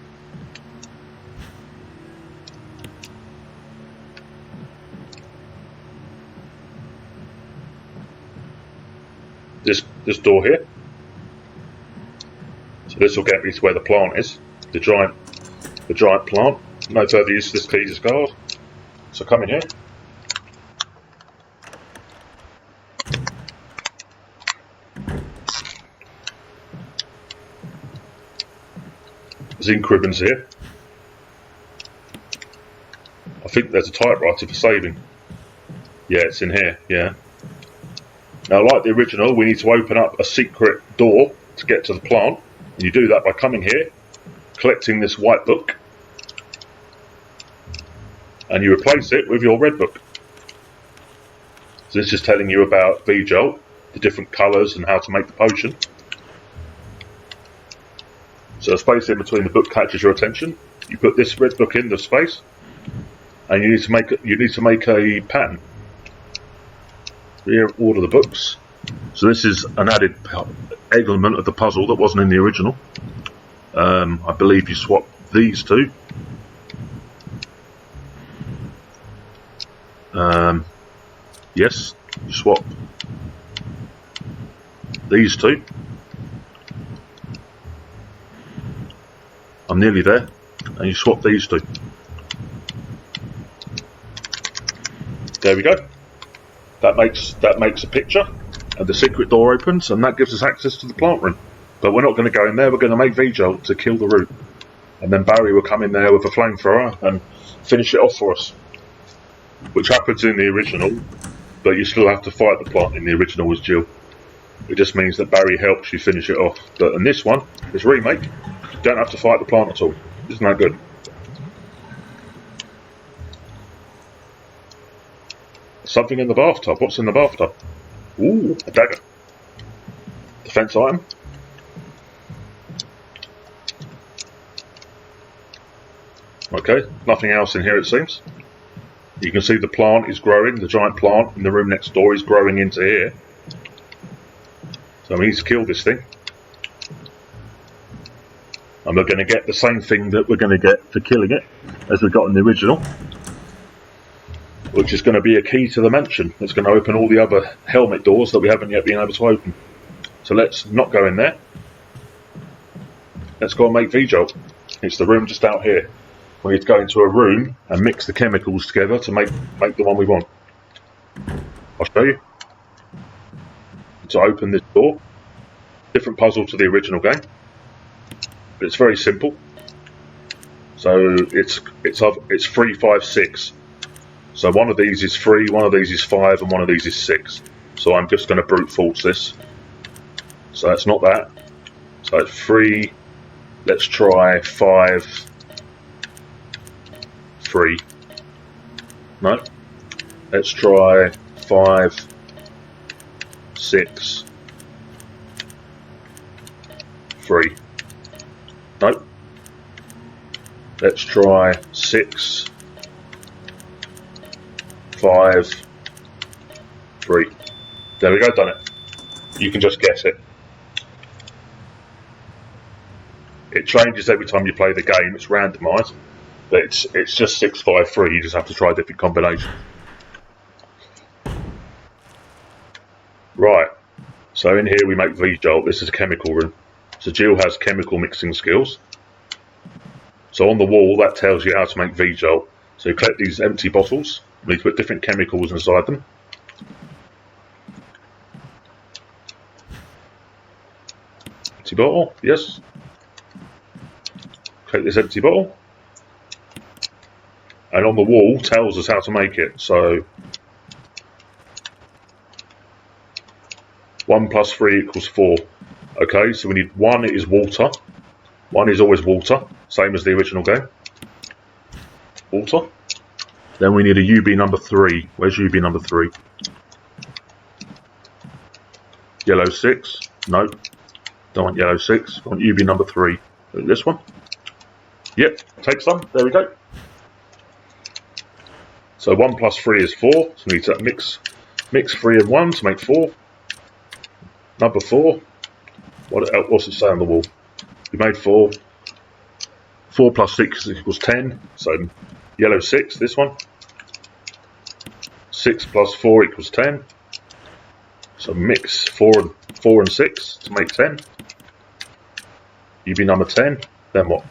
this door here. So this will get me to where the plant is, the giant plant. No further use of this key as guard. So come in here. Zinc ribbons here. I think there's a typewriter for saving. Yeah, it's in here, yeah. Now, like the original, we need to open up a secret door to get to the plant. And you do that by coming here, collecting this white book, and you replace it with your red book. So this is telling you about V-Jolt, the different colours and how to make the potion. So the space in between the book catches your attention. You put this red book in the space, and you need to make a pattern. Here, order the books. So this is an added element of the puzzle that wasn't in the original. I believe you swap these two. Yes, you swap these two. I'm nearly there, and you swap these two. There we go. That makes a picture, and the secret door opens, and that gives us access to the plant room. But we're not going to go in there. We're going to make V-Jolt to kill the root, and then Barry will come in there with a flamethrower and finish it off for us, which happens in the original. But you still have to fight the plant in the original as Jill. It just means that Barry helps you finish it off. But in this one, this remake, you don't have to fight the plant at all. Isn't that good? Something in the bathtub. What's in the bathtub? Ooh, a dagger. Defense item. Okay, nothing else in here it seems. You can see the plant is growing. The giant plant in the room next door is growing into here. So we need to kill this thing. And we're going to get the same thing that we're going to get for killing it as we got in the original, which is going to be a key to the mansion. It's going to open all the other helmet doors that we haven't yet been able to open. So let's not go in there. Let's go and make V-Jolt. It's the room just out here. We need to go into a room and mix the chemicals together to make the one we want. I'll show you. To open this door, different puzzle to the original game, but it's very simple. So it's 3, 5, 6. So one of these is 3, one of these is 5, and one of these is 6. So I'm just going to brute force this. So that's not that. So it's 3. Let's try 5, 3. No. Let's try 5, 6, 3. No. Let's try 6, 5, 3. There we go, done it. You can just guess it. It changes every time you play the game, it's randomised, but it's just 6, 5, 3, you just have to try different combinations. Right, so in here we make V-Jolt. This is a chemical room. So Jill has chemical mixing skills. So on the wall that tells you how to make V-Jolt. So you collect these empty bottles, we need to put different chemicals inside them. Empty bottle, yes. Collect this empty bottle. And on the wall tells us how to make it. So 1 + 3 = 4. Okay, so we need 1 is water. 1 is always water, same as the original game. Water. Then we need a UB number 3. Where's UB number 3? Yellow 6. No. Don't want yellow 6. I want UB number 3. This one. Yep, take some. There we go. So 1 + 3 is 4. So we need to mix 3 and 1 to make 4. Number 4. What's it say on the wall? We made 4. 4 + 6 = 10. So yellow 6, this one. 6 + 4 = 10. So mix 4 4 and 6 to make 10. UB number 10. Then what?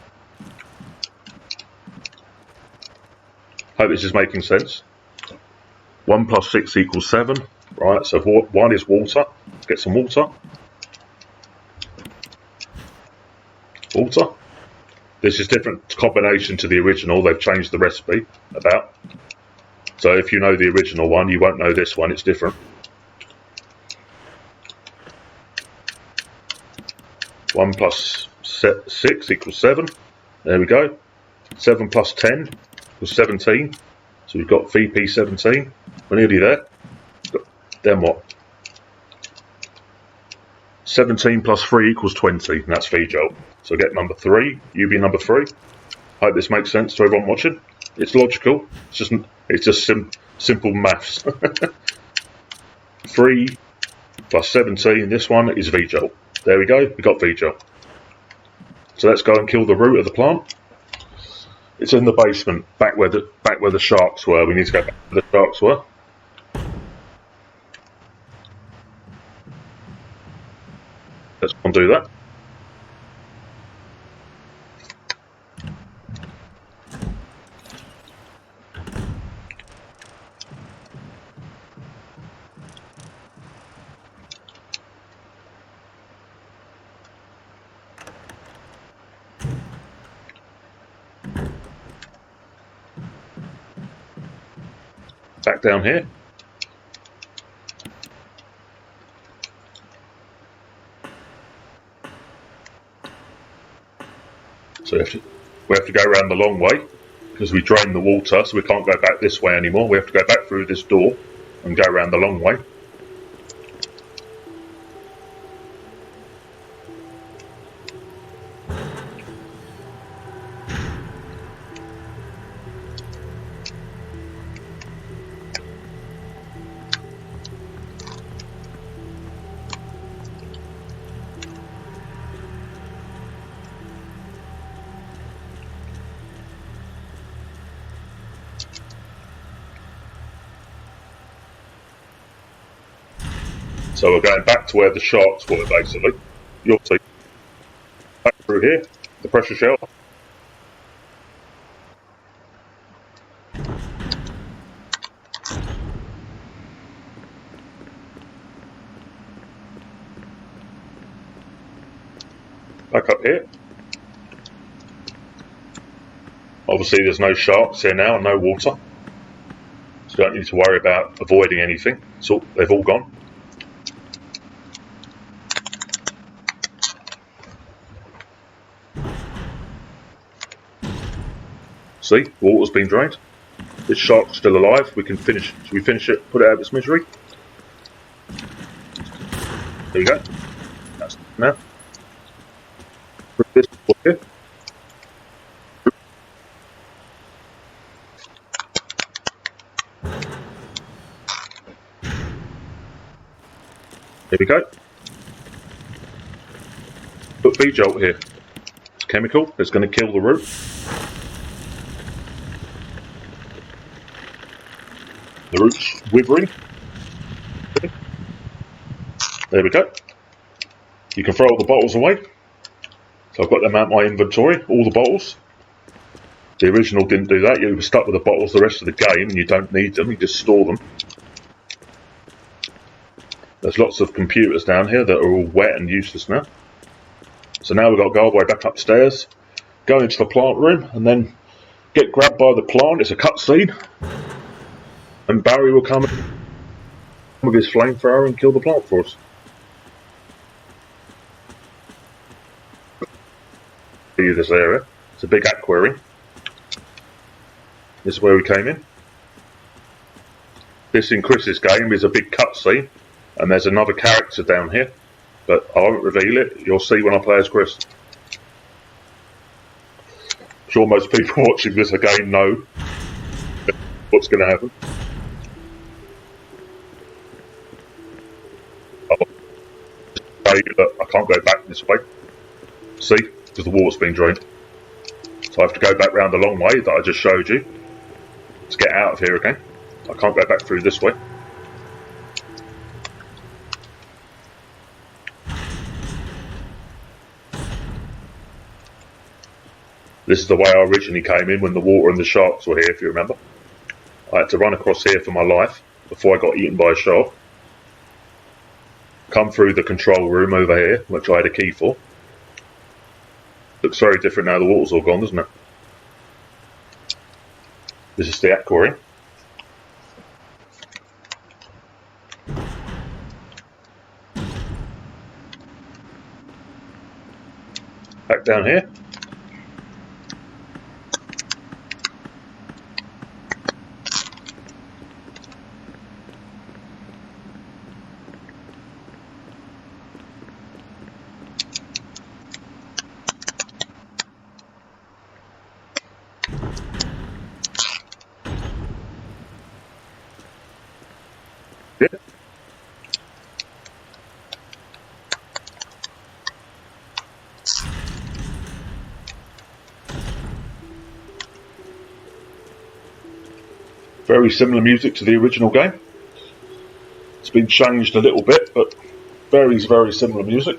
Hope this is making sense. 1 plus 6 equals 7. Right, so 1 is water. Let's get some water. Water. This is different combination to the original. They've changed the recipe about. So if you know the original one, you won't know this one. It's different. 1 plus 6 equals 7. There we go. 7 plus 10 equals 17. So we've got VP 17. We're nearly there. Then what? 17 plus 3 equals 20, and that's V-Jolt. So get number 3, UB number 3. Hope this makes sense to everyone watching. It's logical. It's just simple maths. 3 plus 17. This one is V-Jolt. There we go. We got V-Jolt. So let's go and kill the root of the plant. It's in the basement, back where the sharks were. We need to go back where the sharks were. Let's go and do that. Back down here. So we have to go around the long way because we drained the water, so we can't go back this way anymore. We have to go back through this door and go around the long way. So we're going back to where the sharks were, basically. You'll see. Back through here, the pressure shower. Back up here. Obviously there's no sharks here now, no water. So you don't need to worry about avoiding anything. So they've all gone. See, water's been drained. This shark's still alive. We can finish. Should we finish it? Put it out of its misery. There we go. That's now. Put this here. There we go. Put V-Jolt here. It's chemical. It's going to kill the root. The root's withering. There we go. You can throw all the bottles away. So I've got them out my inventory, all the bottles. The original didn't do that. You were stuck with the bottles the rest of the game and you don't need them, you just store them. There's lots of computers down here that are all wet and useless now. So now we've got to go all the way back upstairs, go into the plant room and then get grabbed by the plant. It's a cutscene. And Barry will come with his flamethrower and kill the plant for us. See this area. It's a big aquarium. This is where we came in. This in Chris's game is a big cutscene, and there's another character down here, but I won't reveal it. You'll see when I play as Chris. I'm sure most people watching this again know what's going to happen. I can't go back this way. See? Because the water's been drained. So I have to go back round the long way that I just showed you to get out of here again. I can't go back through this way. This is the way I originally came in when the water and the sharks were here, if you remember. I had to run across here for my life before I got eaten by a shark. Come through the control room over here, which I had a key for. Looks very different now the water's all gone, doesn't it? This is the aquarium. Back down here. Yeah. Very similar music to the original game. It's been changed a little bit, but very similar music.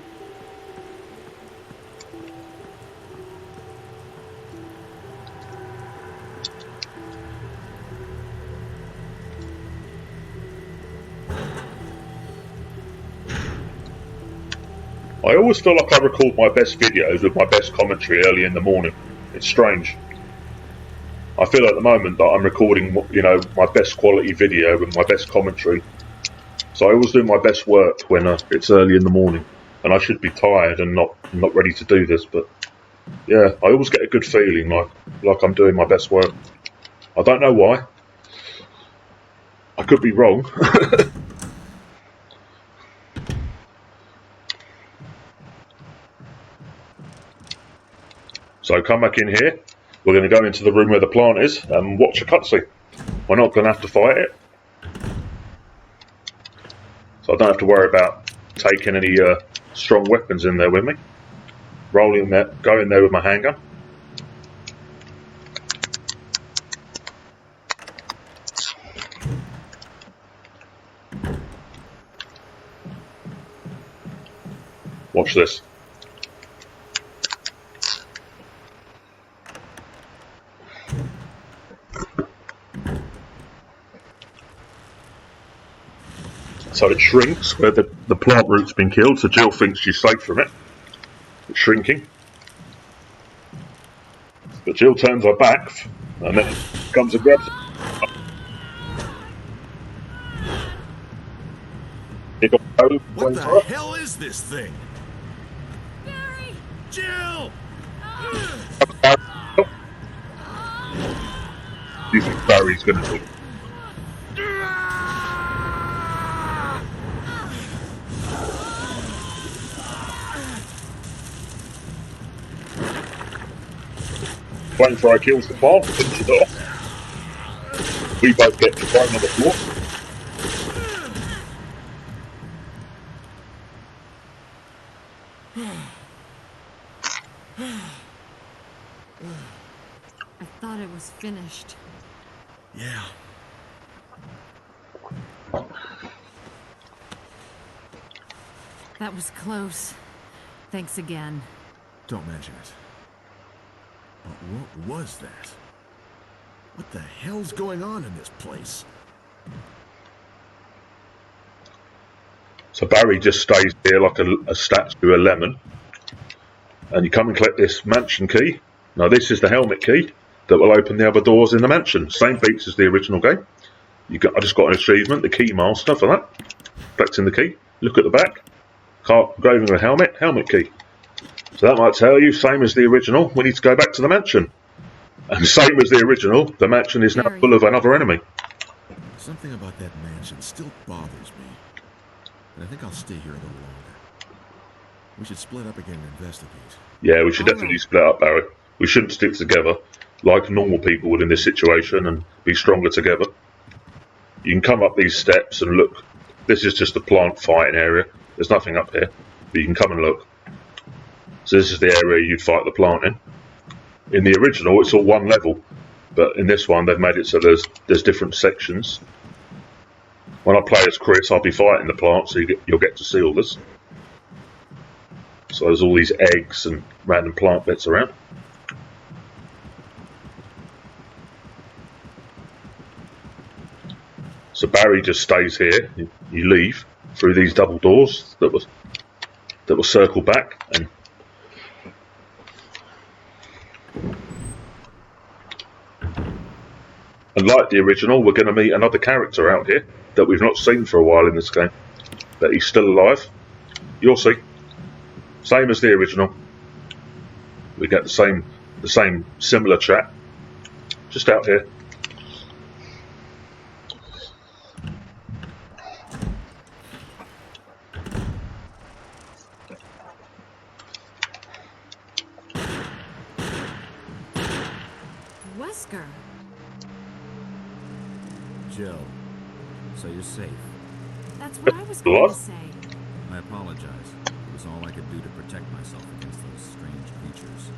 I always feel like I record my best videos with my best commentary early in the morning. It's strange. I feel at the moment that I'm recording, my best quality video with my best commentary. So I always do my best work when it's early in the morning, and I should be tired and not ready to do this. But yeah, I always get a good feeling like I'm doing my best work. I don't know why. I could be wrong. So come back in here. We're going to go into the room where the plant is and watch a cutscene. We're not going to have to fight it. So I don't have to worry about taking any strong weapons in there with me. Rolling there, go in there with my handgun. Watch this. So it shrinks where the plant root's been killed, so Jill thinks she's safe from it. It's shrinking. But Jill turns her back, and then comes and grabs it. What the hell is this thing? Barry! Jill! Do you think Barry's going to do it? Flamethrower kills the plant, finishes it off. We both get thrown on the floor. I thought it was finished. Yeah. That was close. Thanks again. Don't mention it. But what was that? What the hell's going on in this place? So Barry just stays there like a statue, a lemon. And you come and collect this mansion key. Now this is the helmet key that will open the other doors in the mansion. Same beats as the original game. I just got an achievement, the key master for that. Collecting the key. Look at the back. Engraving the helmet key. So that might tell you, same as the original, we need to go back to the mansion. And same as the original, the mansion is now Barry. full of another enemy. Something about that mansion still bothers me. And I think I'll stay here a little longer. We should split up again and investigate. Yeah, we should All definitely right. split up, Barry. We shouldn't stick together like normal people would in this situation and be stronger together. You can come up these steps and look. This is just a plant fighting area. There's nothing up here, but you can come and look. So this is the area you'd fight the plant in. In the original, it's all one level, but in this one, they've made it so there's different sections. When I play as Chris, I'll be fighting the plant, so you'll get to see all this. So there's all these eggs and random plant bits around. So Barry just stays here. You leave through these double doors that will circle back, and like the original, we're going to meet another character out here that we've not seen for a while in this game. But he's still alive. You'll see. Same as the original. We get the same similar chat. Just out here. Wesker. Jill, so you're safe. That's what I was going What? to say. I apologize. It was all I could do to protect myself against those strange creatures.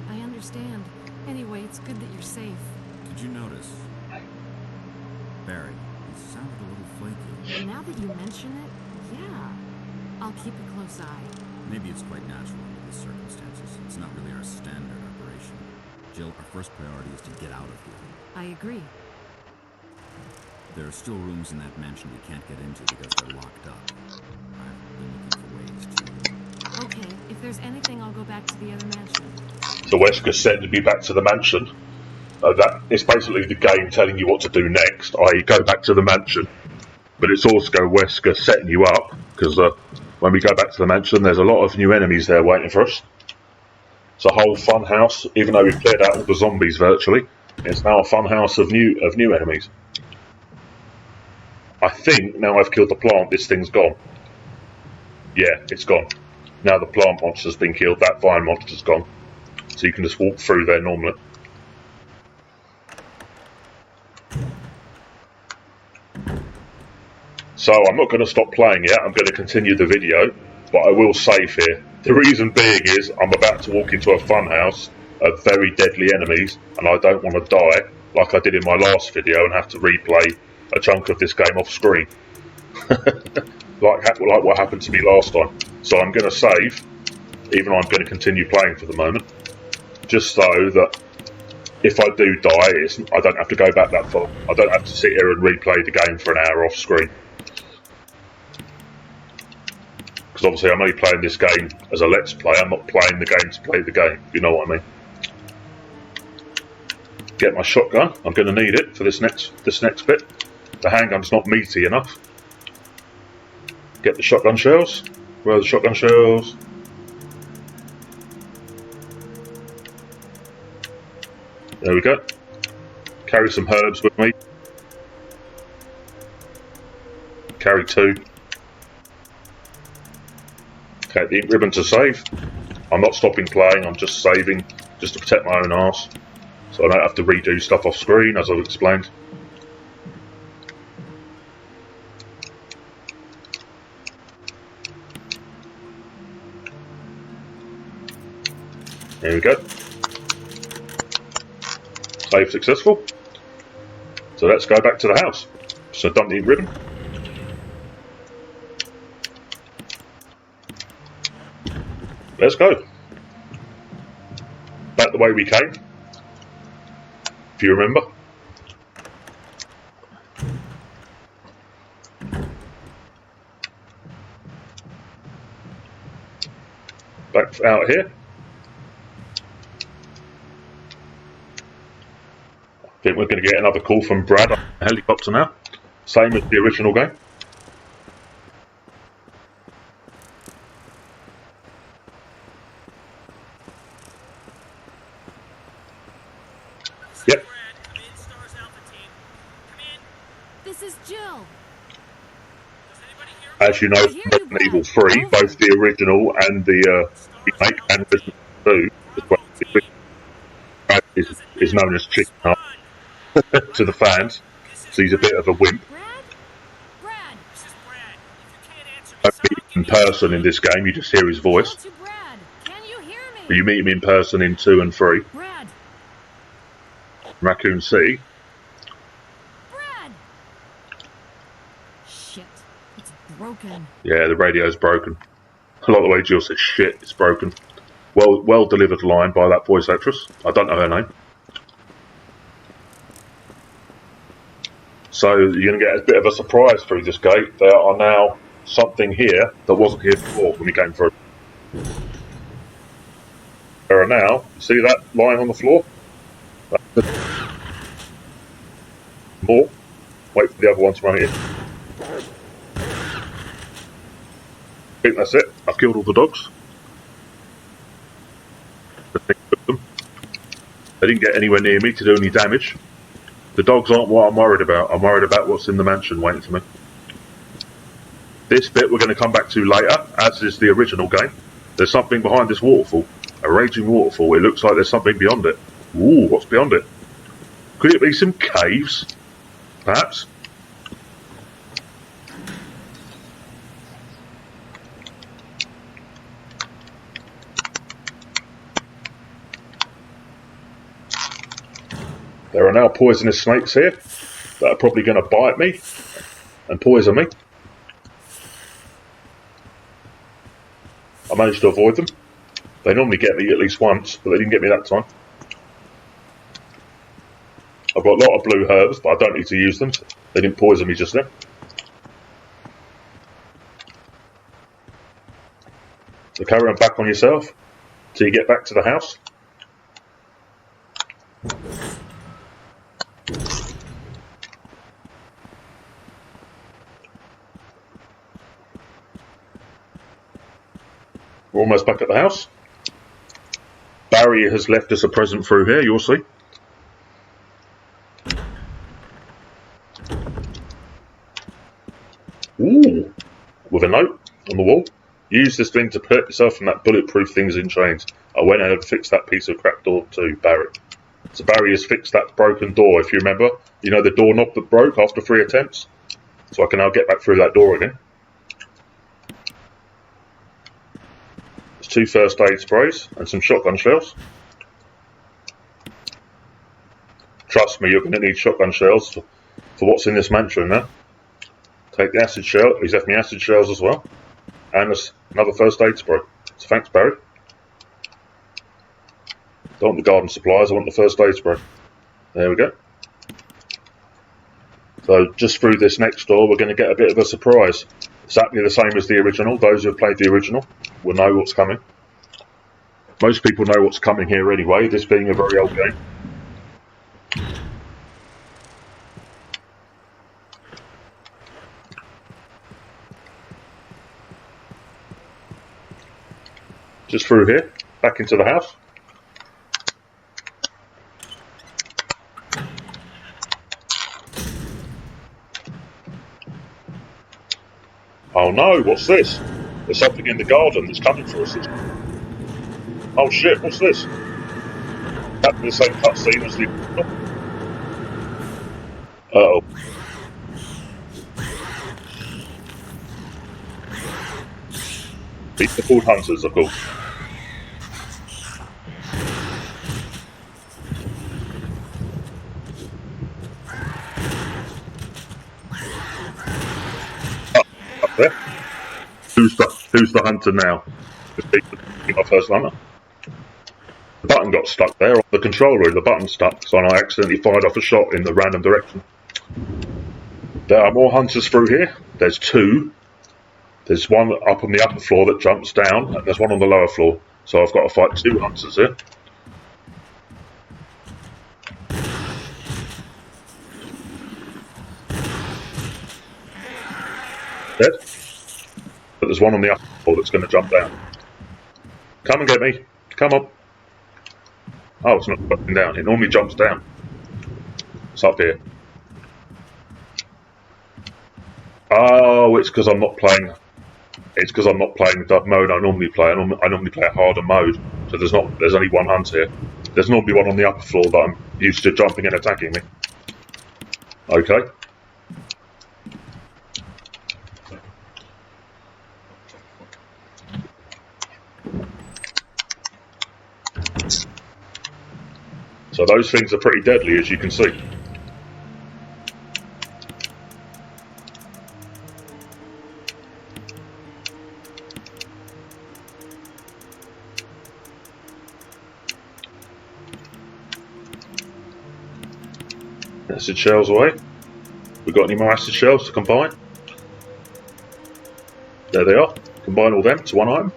I understand. Anyway, it's good that you're safe. Did you notice? Barry, he sounded a little flaky. Now that you mention it, yeah. I'll keep a close eye. Maybe it's quite natural under these circumstances. It's not really our standard operation. Jill, our first priority is to get out of here. I agree. There are still rooms in that mansion we can't get into because they're locked up. I've been looking for ways to... Okay, if there's anything, I'll go back to the other mansion. So Wesker sending me back to the mansion. That it's basically the game telling you what to do next, i.e. go back to the mansion. But it's also Wesker setting you up, because when we go back to the mansion, there's a lot of new enemies there waiting for us. It's a whole fun house, even though we've cleared out all the zombies virtually. It's now a fun house of new enemies. I think now I've killed the plant, this thing's gone. Yeah, it's gone. Now the plant monster's been killed, that vine monster's gone. So you can just walk through there normally. So I'm not going to stop playing yet, I'm going to continue the video, but I will save here. The reason being is I'm about to walk into a funhouse of very deadly enemies, and I don't want to die like I did in my last video and have to replay a chunk of this game off screen. like what happened to me last time. So I'm going to save, even though I'm going to continue playing for the moment, just so that if I do die, I don't have to go back that far. I don't have to sit here and replay the game for an hour off screen. Because obviously I'm only playing this game as a let's play, I'm not playing the game to play the game, you know what I mean. Get my shotgun, I'm going to need it for this next bit. The handgun's not meaty enough. Get the shotgun shells. Where are the shotgun shells? There we go. Carry some herbs with me. Carry 2. Okay, the ink ribbon to save. I'm not stopping playing, I'm just saving, just to protect my own arse. So I don't have to redo stuff off screen, as I've explained. There we go. Save successful. So let's go back to the house. So dump the ink ribbon. Let's go. Back the way we came, if you remember. Back out here. I think we're going to get another call from Brad on the helicopter now. Same as the original game. Yep. This is Jill. As you know, Resident Evil 3, both the original and the remake and Resident Evil 2, as well as the original, is known as Chicken Heart to the fans. So he's a bit of a wimp. Brad, Don't meet him in person in this game, you just hear his voice. to Brad. Can you hear me? But you meet him in person in 2 and 3. Brad, Raccoon City. Brad. Shit, it's broken. Yeah, the radio's broken. I like the way Jill says shit, it's broken. Well delivered line by that voice actress. I don't know her name. So you're going to get a bit of a surprise through this gate. There are now something here that wasn't here before when we came through. There are now, you see that lying on the floor? More. Wait for the other one to run in. I think that's it. I've killed all the dogs. They didn't get anywhere near me to do any damage. The dogs aren't what I'm worried about. I'm worried about what's in the mansion waiting for me. This bit we're going to come back to later, as is the original game. There's something behind this waterfall. A raging waterfall. It looks like there's something beyond it. Ooh, what's beyond it? Could it be some caves? Perhaps? There are now poisonous snakes here that are probably going to bite me and poison me. I managed to avoid them. They normally get me at least once, but they didn't get me that time. I've got a lot of blue herbs, but I don't need to use them. They didn't poison me just then. So carry on back on yourself till you get back to the house. We're almost back at the house. Barry has left us a present through here, you'll see. Ooh, with a note on the wall. Use this thing to protect yourself from that bulletproof things in chains. I went ahead and fixed that piece of crap door too, Barry. So Barry has fixed that broken door, if you remember. You know the doorknob that broke after 3 attempts? So I can now get back through that door again. There's 2 first aid sprays and some shotgun shells. Trust me, you're going to need shotgun shells for what's in this mansion now. Take the acid shell. He's left me acid shells as well. And there's another first aid spray. So thanks, Barry. Don't want the garden supplies, I want the first aid spray. There we go. So just through this next door, we're going to get a bit of a surprise. Exactly the same as the original. Those who have played the original will know what's coming. Most people know what's coming here anyway, this being a very old game. Just through here, back into the house. Oh no, what's this? There's something in the garden that's coming for us. Oh shit, what's this? That's the same cutscene as the... Uh-oh. These are called hunters, of course. Up there. Who's the hunter now? My first hunter. The button got stuck there on the controller. The button stuck, so I accidentally fired off a shot in the random direction. There are more hunters through here. There's 2. There's one up on the upper floor that jumps down, and there's one on the lower floor. So I've got to fight 2 hunters here. Dead. But there's one on the upper floor that's going to jump down. Come and get me. Come on. Oh, it's not jumping down. It normally jumps down. It's up here. Oh, it's because I'm not playing. It's because I'm not playing the mode I normally play. I normally play a harder mode. So there's only one hunter here. There's normally one on the upper floor that I'm used to jumping and attacking me. Okay. So those things are pretty deadly, as you can see. Acid shells away. We got any more acid shells to combine? There they are. Combine all them to one item.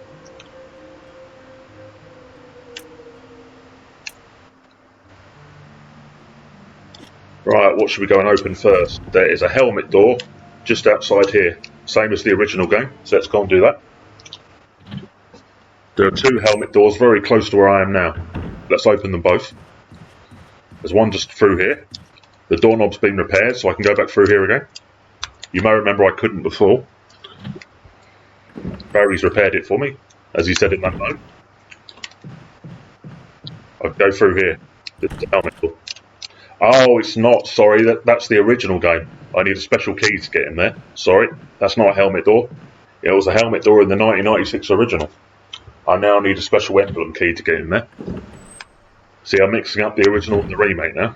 Right, what should we go and open first? There is a helmet door just outside here, same as the original game, so let's go and do that. There are two helmet doors very close to where I am now. Let's open them both. There's one just through here. The doorknob's been repaired, so I can go back through here again. You may remember I couldn't before. Barry's repaired it for me, as he said in that note. I'll go through here. The helmet door. Oh, it's not. Sorry, that's the original game. I need a special key to get in there. Sorry, that's not a helmet door. It was a helmet door in the 1996 original. I now need a special emblem key to get in there. See, I'm mixing up the original and the remake now.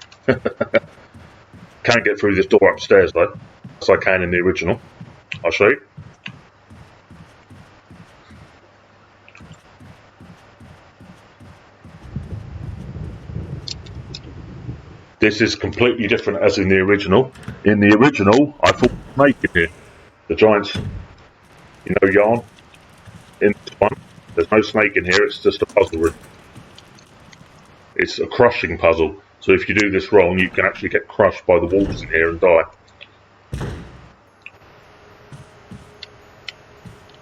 Can't get through this door upstairs though, as I can in the original. I'll show you. This is completely different as in the original. In the original, I thought snake in here. The giants, yarn. In this one, there's no snake in here, it's just a puzzle room. It's a crushing puzzle, so if you do this wrong, you can actually get crushed by the walls in here and die.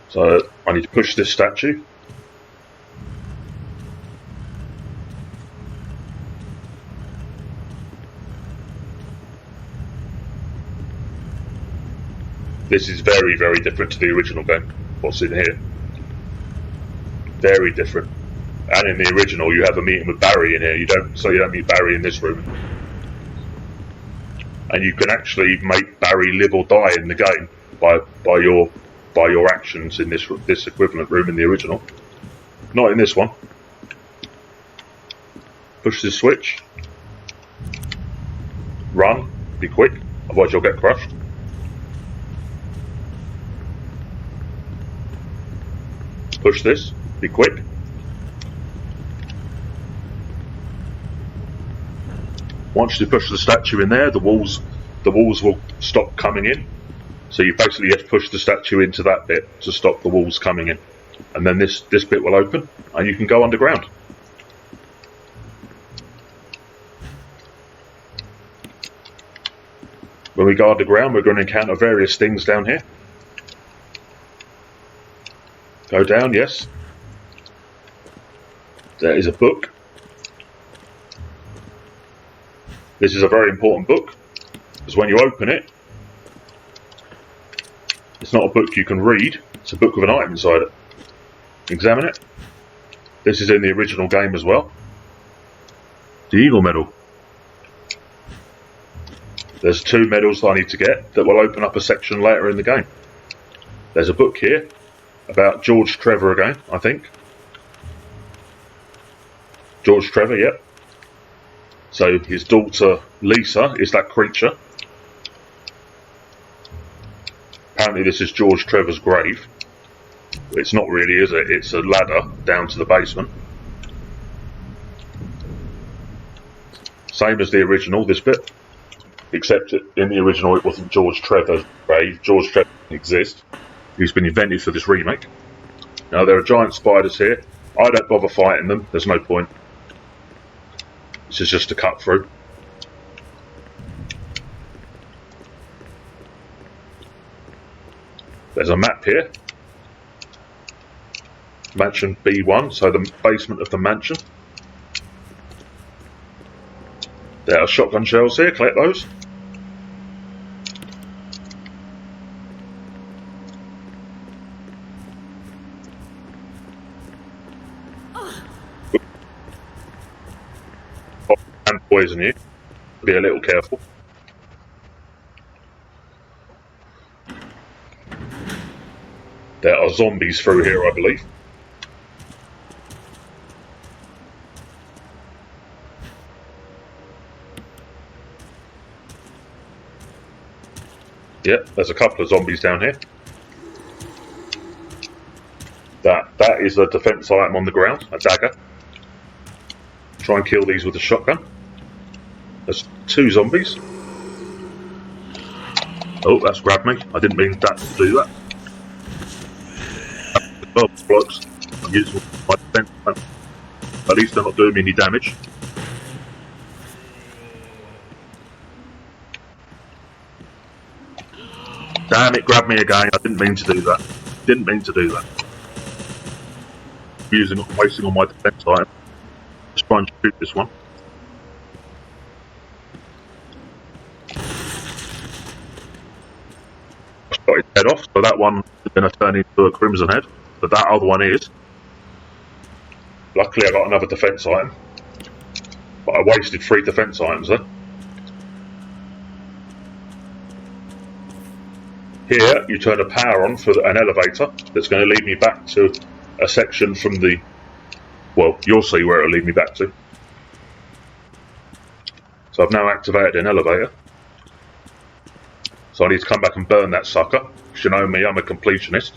So, I need to push this statue. This is very, very different to the original game. What's in here? Very different. And in the original, you have a meeting with Barry in here. You don't meet Barry in this room. And you can actually make Barry live or die in the game by your actions in this equivalent room in the original. Not in this one. Push this switch. Run. Be quick, otherwise you'll get crushed. Push this. Be quick. Once you push the statue in there, the walls will stop coming in. So you basically have to push the statue into that bit to stop the walls coming in. And then this bit will open and you can go underground. When we go underground, we're going to encounter various things down here. Go down, yes. There is a book. This is a very important book, because when you open it, it's not a book you can read, it's a book with an item inside it. Examine it. This is in the original game as well. The Eagle Medal. There's 2 medals that I need to get that will open up a section later in the game. There's a book here about George Trevor again, I think. George Trevor, yep. So his daughter Lisa is that creature. Apparently this is George Trevor's grave. It's not really, is it? It's a ladder down to the basement. Same as the original, this bit. Except in the original it wasn't George Trevor's grave. George Trevor didn't exist. He's been invented for this remake. Now there are giant spiders here. I don't bother fighting them, there's no point. This is just a cut through. There's a map here. Mansion B1, so the basement of the mansion. There are shotgun shells here, collect those. And poison you. Be a little careful. There are zombies through here, I believe. Yep, there's a couple of zombies down here. That is a defense item on the ground, a dagger. Try and kill these with a shotgun. There's 2 zombies. Oh, that's grabbed me. I didn't mean that to do that. Oh, blocks. I'm using my defense. At least they're not doing me any damage. Damn, it grabbed me again. I didn't mean to do that. Didn't mean to do that. Wasting all my defense item. Just try and shoot this one. I shot his head off, so that one is going to turn into a crimson head, but that other one is. Luckily I got another defense item, but I wasted 3 defense items there. Here you turn a power on for an elevator that's going to lead me back to a section from the... Well, you'll see where it'll lead me back to. So I've now activated an elevator. So I need to come back and burn that sucker. You know me, I'm a completionist.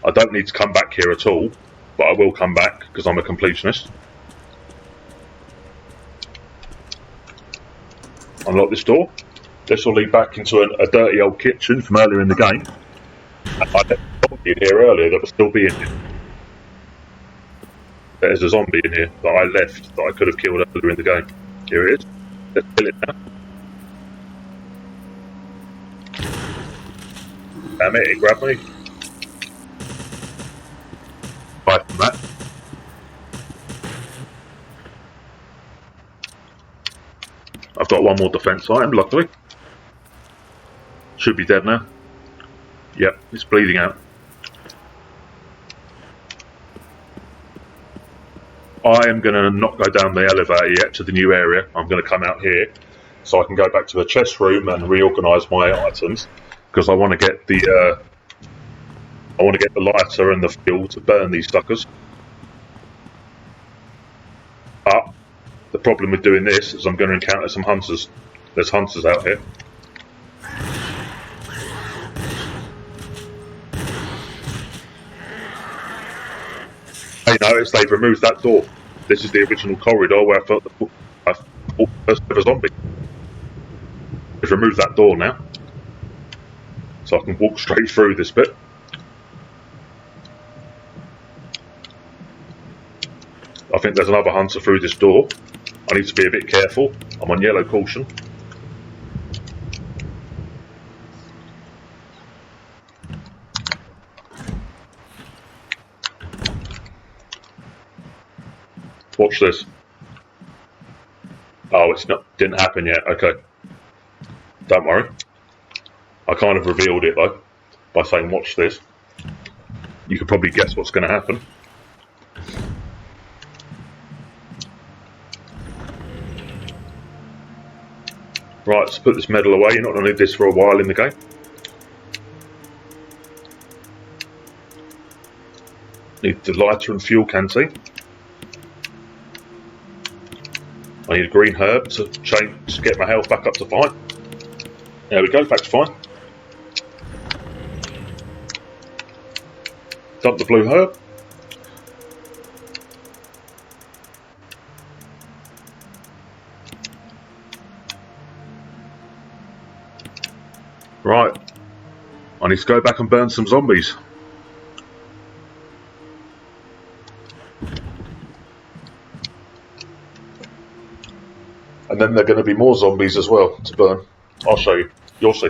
I don't need to come back here at all, but I will come back because I'm a completionist. Unlock this door. This will lead back into a dirty old kitchen from earlier in the game. And I left a zombie in here earlier that will still be in here. There's a zombie in here that I left that I could have killed earlier in the game. Here it is. Let's kill it now. Damn it, it grabbed me. Aside from that. I've got one more defense item, luckily. Should be dead now. Yep, it's bleeding out. I am going to not go down the elevator yet to the new area. I'm going to come out here so I can go back to the chest room and reorganise my items because I want to get the lighter and the fuel to burn these suckers. But the problem with doing this is I'm going to encounter some hunters. There's hunters out here. I noticed they've removed that door. This is the original corridor where I fought the first ever zombie. They've removed that door now. So I can walk straight through this bit. I think there's another hunter through this door. I need to be a bit careful. I'm on yellow caution. Watch this. Oh, didn't happen yet. Okay. Don't worry. I kind of revealed it though by saying watch this. You could probably guess what's going to happen. Right, let's put this medal away. You're not going to need this for a while in the game. Need the lighter and fuel canteen. I need a green herb to get my health back up to fine. There we go, back to fine. Dump the blue herb. Right, I need to go back and burn some zombies. And then there are going to be more zombies as well to burn. I'll show you. You'll see.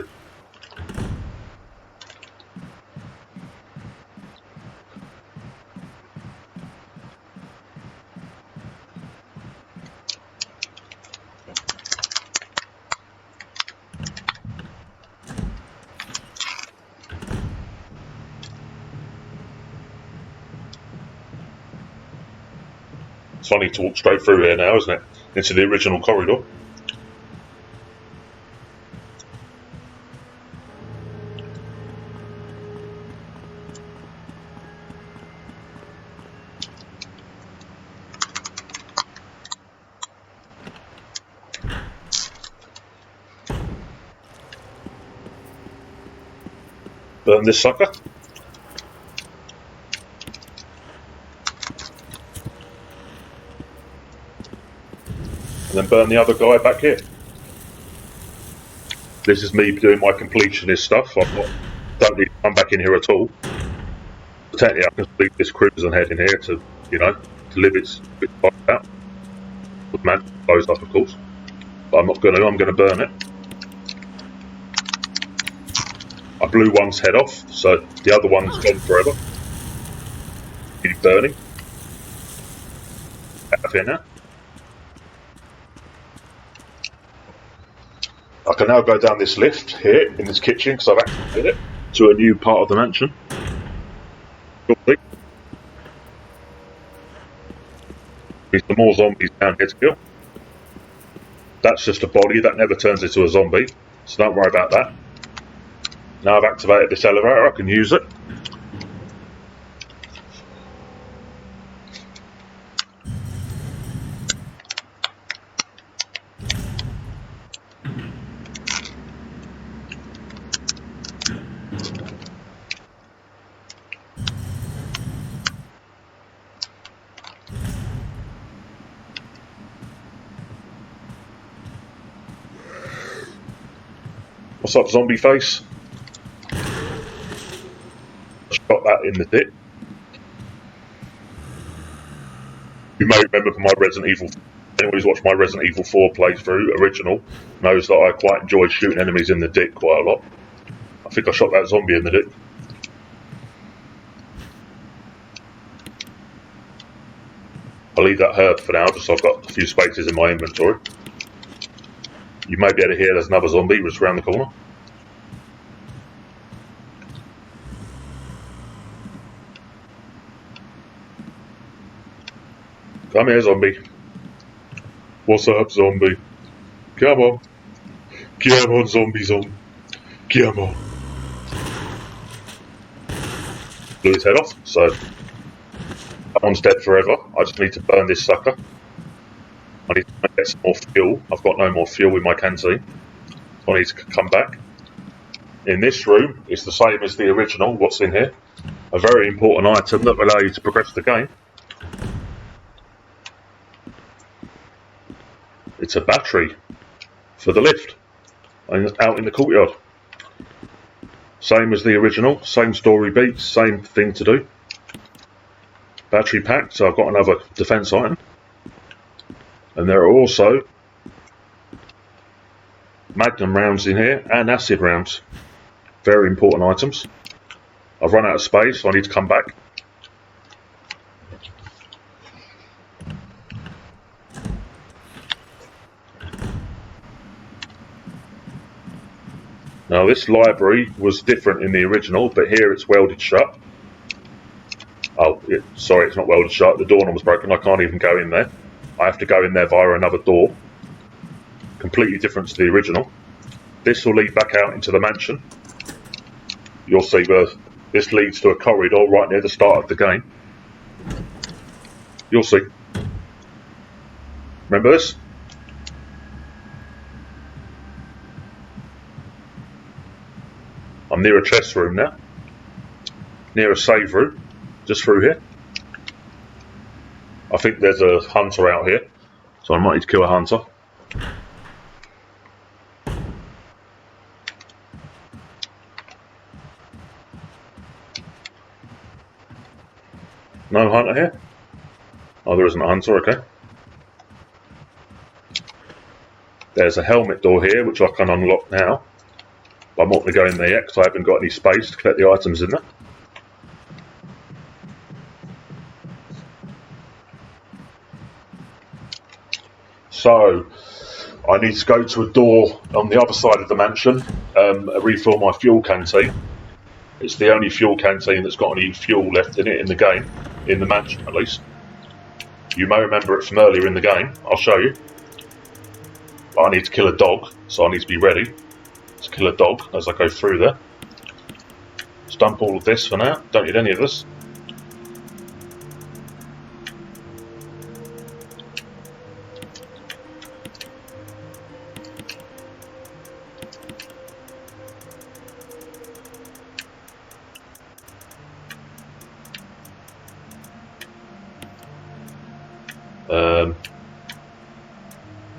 It's funny to walk straight through here now, isn't it? Into the original corridor. Burn this sucker. And then burn the other guy back here. This is me doing my completionist stuff. Don't need to come back in here at all. Technically, I can leave this cruiser head in here to, to live its life out. The man blows up, of course. But I'm not going to. I'm going to burn it. I blew one's head off, so the other one's gone forever. He's burning. Out of here now. I can now go down this lift here in this kitchen because I've activated it to a new part of the mansion. There's some more zombies down here to kill. That's just a body that never turns into a zombie, so don't worry about that. Now I've activated this elevator, I can use it. What's up, zombie face? Shot that in the dick. You may remember from my Resident Evil, anyone who's watched my Resident Evil 4 playthrough, original, knows that I quite enjoy shooting enemies in the dick quite a lot. I think I shot that zombie in the dick. I'll leave that herb for now, just so I've got a few spaces in my inventory. You may be able to hear there's another zombie just around the corner. Come here, zombie. What's up, zombie? Come on. Come on, zombie. Come on. Blew his head off, so that one's dead forever. I just need to burn this sucker. I need to get some more fuel. I've got no more fuel in my canteen. So I need to come back. In this room, it's the same as the original. What's in here? A very important item that will allow you to progress the game. It's a battery for the lift out in the courtyard. Same as the original, same story beats, same thing to do. Battery pack, so I've got another defense item. And there are also magnum rounds in here and acid rounds. Very important items. I've run out of space, so I need to come back. Now this library was different in the original, but here it's welded shut. Oh, sorry, it's not welded shut. The doorknob was broken. I can't even go in there. I have to go in there via another door. Completely different to the original. This will lead back out into the mansion. You'll see this leads to a corridor right near the start of the game. You'll see. Remember this? I'm near a chest room now. Near a save room. Just through here. I think there's a hunter out here. So I might need to kill a hunter. No hunter here? Oh, there isn't a hunter, okay. There's a helmet door here, which I can unlock now. But I'm not going to go in there yet, because I haven't got any space to collect the items in there. So, I need to go to a door on the other side of the mansion, refill my fuel canteen. It's the only fuel canteen that's got any fuel left in it in the game, in the mansion at least. You may remember it from earlier in the game, I'll show you. But I need to kill a dog, so I need to be ready to kill a dog as I go through there. Just dump all of this for now, don't need any of this.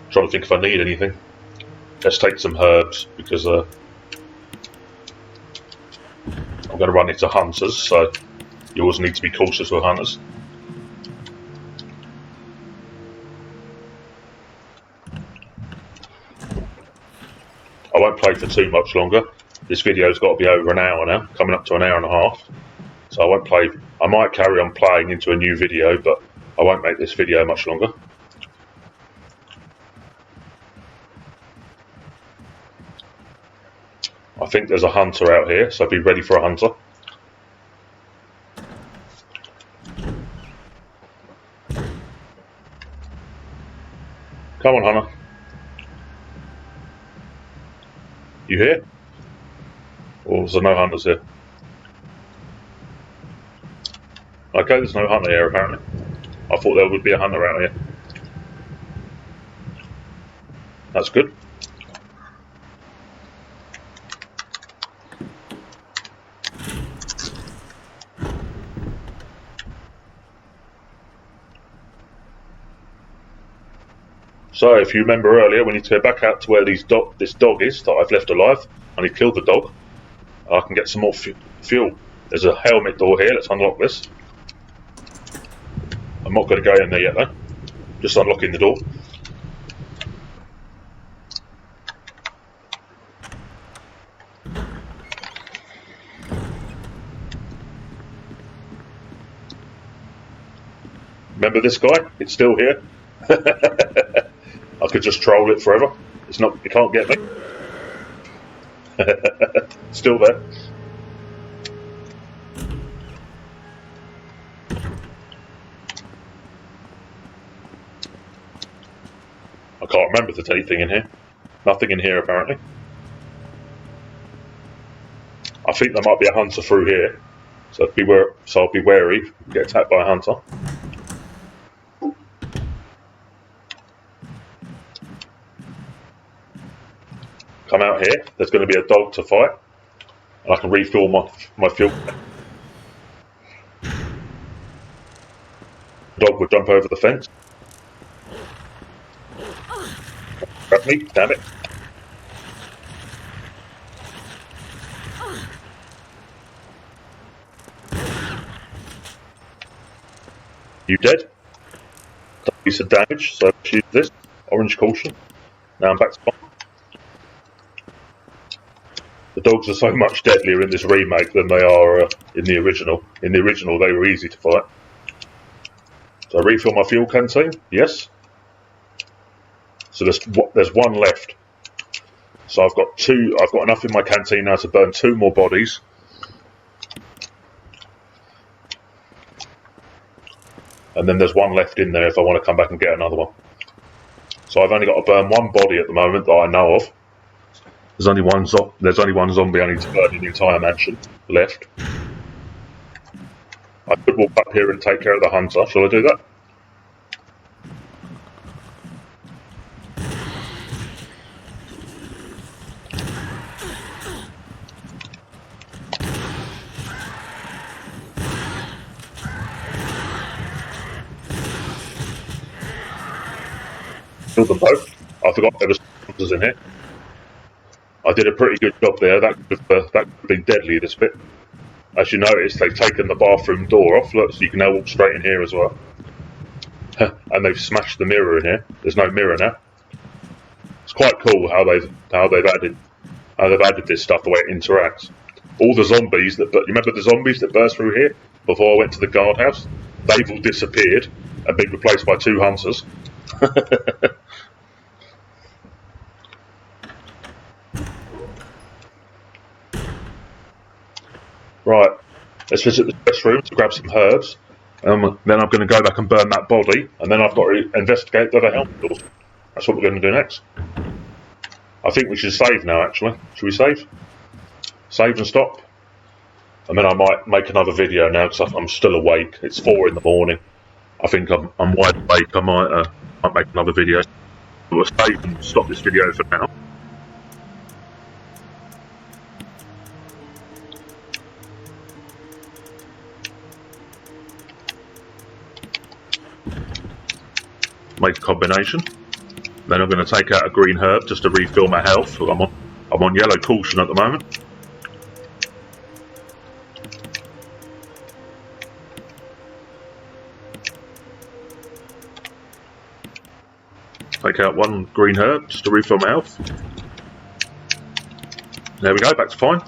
Trying to think if I need anything. Let's take some herbs because I'm going to run into hunters, so you always need to be cautious with hunters. I won't play for too much longer. This video's got to be over an hour now, coming up to an hour and a half. So I won't play. I might carry on playing into a new video, but I won't make this video much longer. I think there's a hunter out here, so be ready for a hunter. Come on, hunter. You here? Or is there no hunters here? Okay, there's no hunter here apparently. I thought there would be a hunter out here. That's good. So, if you remember earlier, we need to go back out to where this dog is that I've left alive. I need to kill the dog. I can get some more fuel. There's a helmet door here. Let's unlock this. I'm not going to go in there yet though. Just unlocking the door. Remember this guy? It's still here. I could just troll it forever. It's not. You can't get me. Still there. I can't remember if there's anything in here. Nothing in here apparently. I think there might be a hunter through here. So I'll be wary. Get attacked by a hunter. Come out here. There's going to be a dog to fight, and I can refill my fuel. The dog would jump over the fence. Grab me, damn it. You dead? Don't use the damage, so let's use this. Orange caution. Now I'm back to fire. The dogs are so much deadlier in this remake than they are in the original. In the original, they were easy to fight. So I refill my fuel canteen. Yes. So there's one left. So I've got two. I've got enough in my canteen now to burn 2 more bodies. And then there's one left in there if I want to come back and get another one. So I've only got to burn 1 body at the moment that I know of. There's only one zombie I need to burn in the entire mansion left. I could walk up here and take care of the hunter. Shall I do that? Kill them both. I forgot there was hunters in here. I did a pretty good job there. That could have been deadly, this bit. As you notice, they've taken the bathroom door off, look, so you can now walk straight in here as well. And they've smashed the mirror in here. There's no mirror now. It's quite cool how they've added this stuff, the way it interacts. All the zombies you remember the zombies that burst through here before I went to the guardhouse? They've all disappeared and been replaced by 2 hunters. Right, let's visit the rest room to grab some herbs. Then I'm going to go back and burn that body, and then I've got to investigate the other helmet doors. That's what we're going to do next. I think we should save now, actually. Should we save? Save and stop. And then I might make another video now, because I'm still awake. It's 4 in the morning. I think I'm wide awake. I might make another video. We'll save and stop this video for now. Make a combination. Then I'm going to take out a green herb just to refill my health. I'm on yellow caution at the moment. Take out one green herb just to refill my health. There we go, back to fine.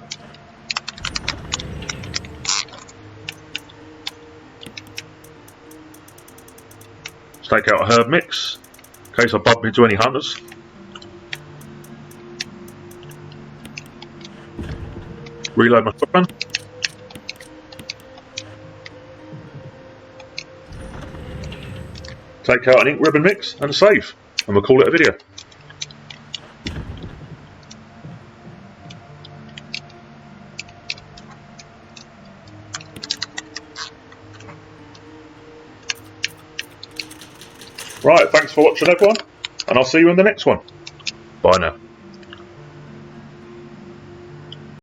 Let's take out a herb mix in case I bump into any hunters. Reload my shotgun. Take out an ink ribbon mix and a save, and we'll call it a video. Right, thanks for watching everyone, and I'll see you in the next one. Bye now.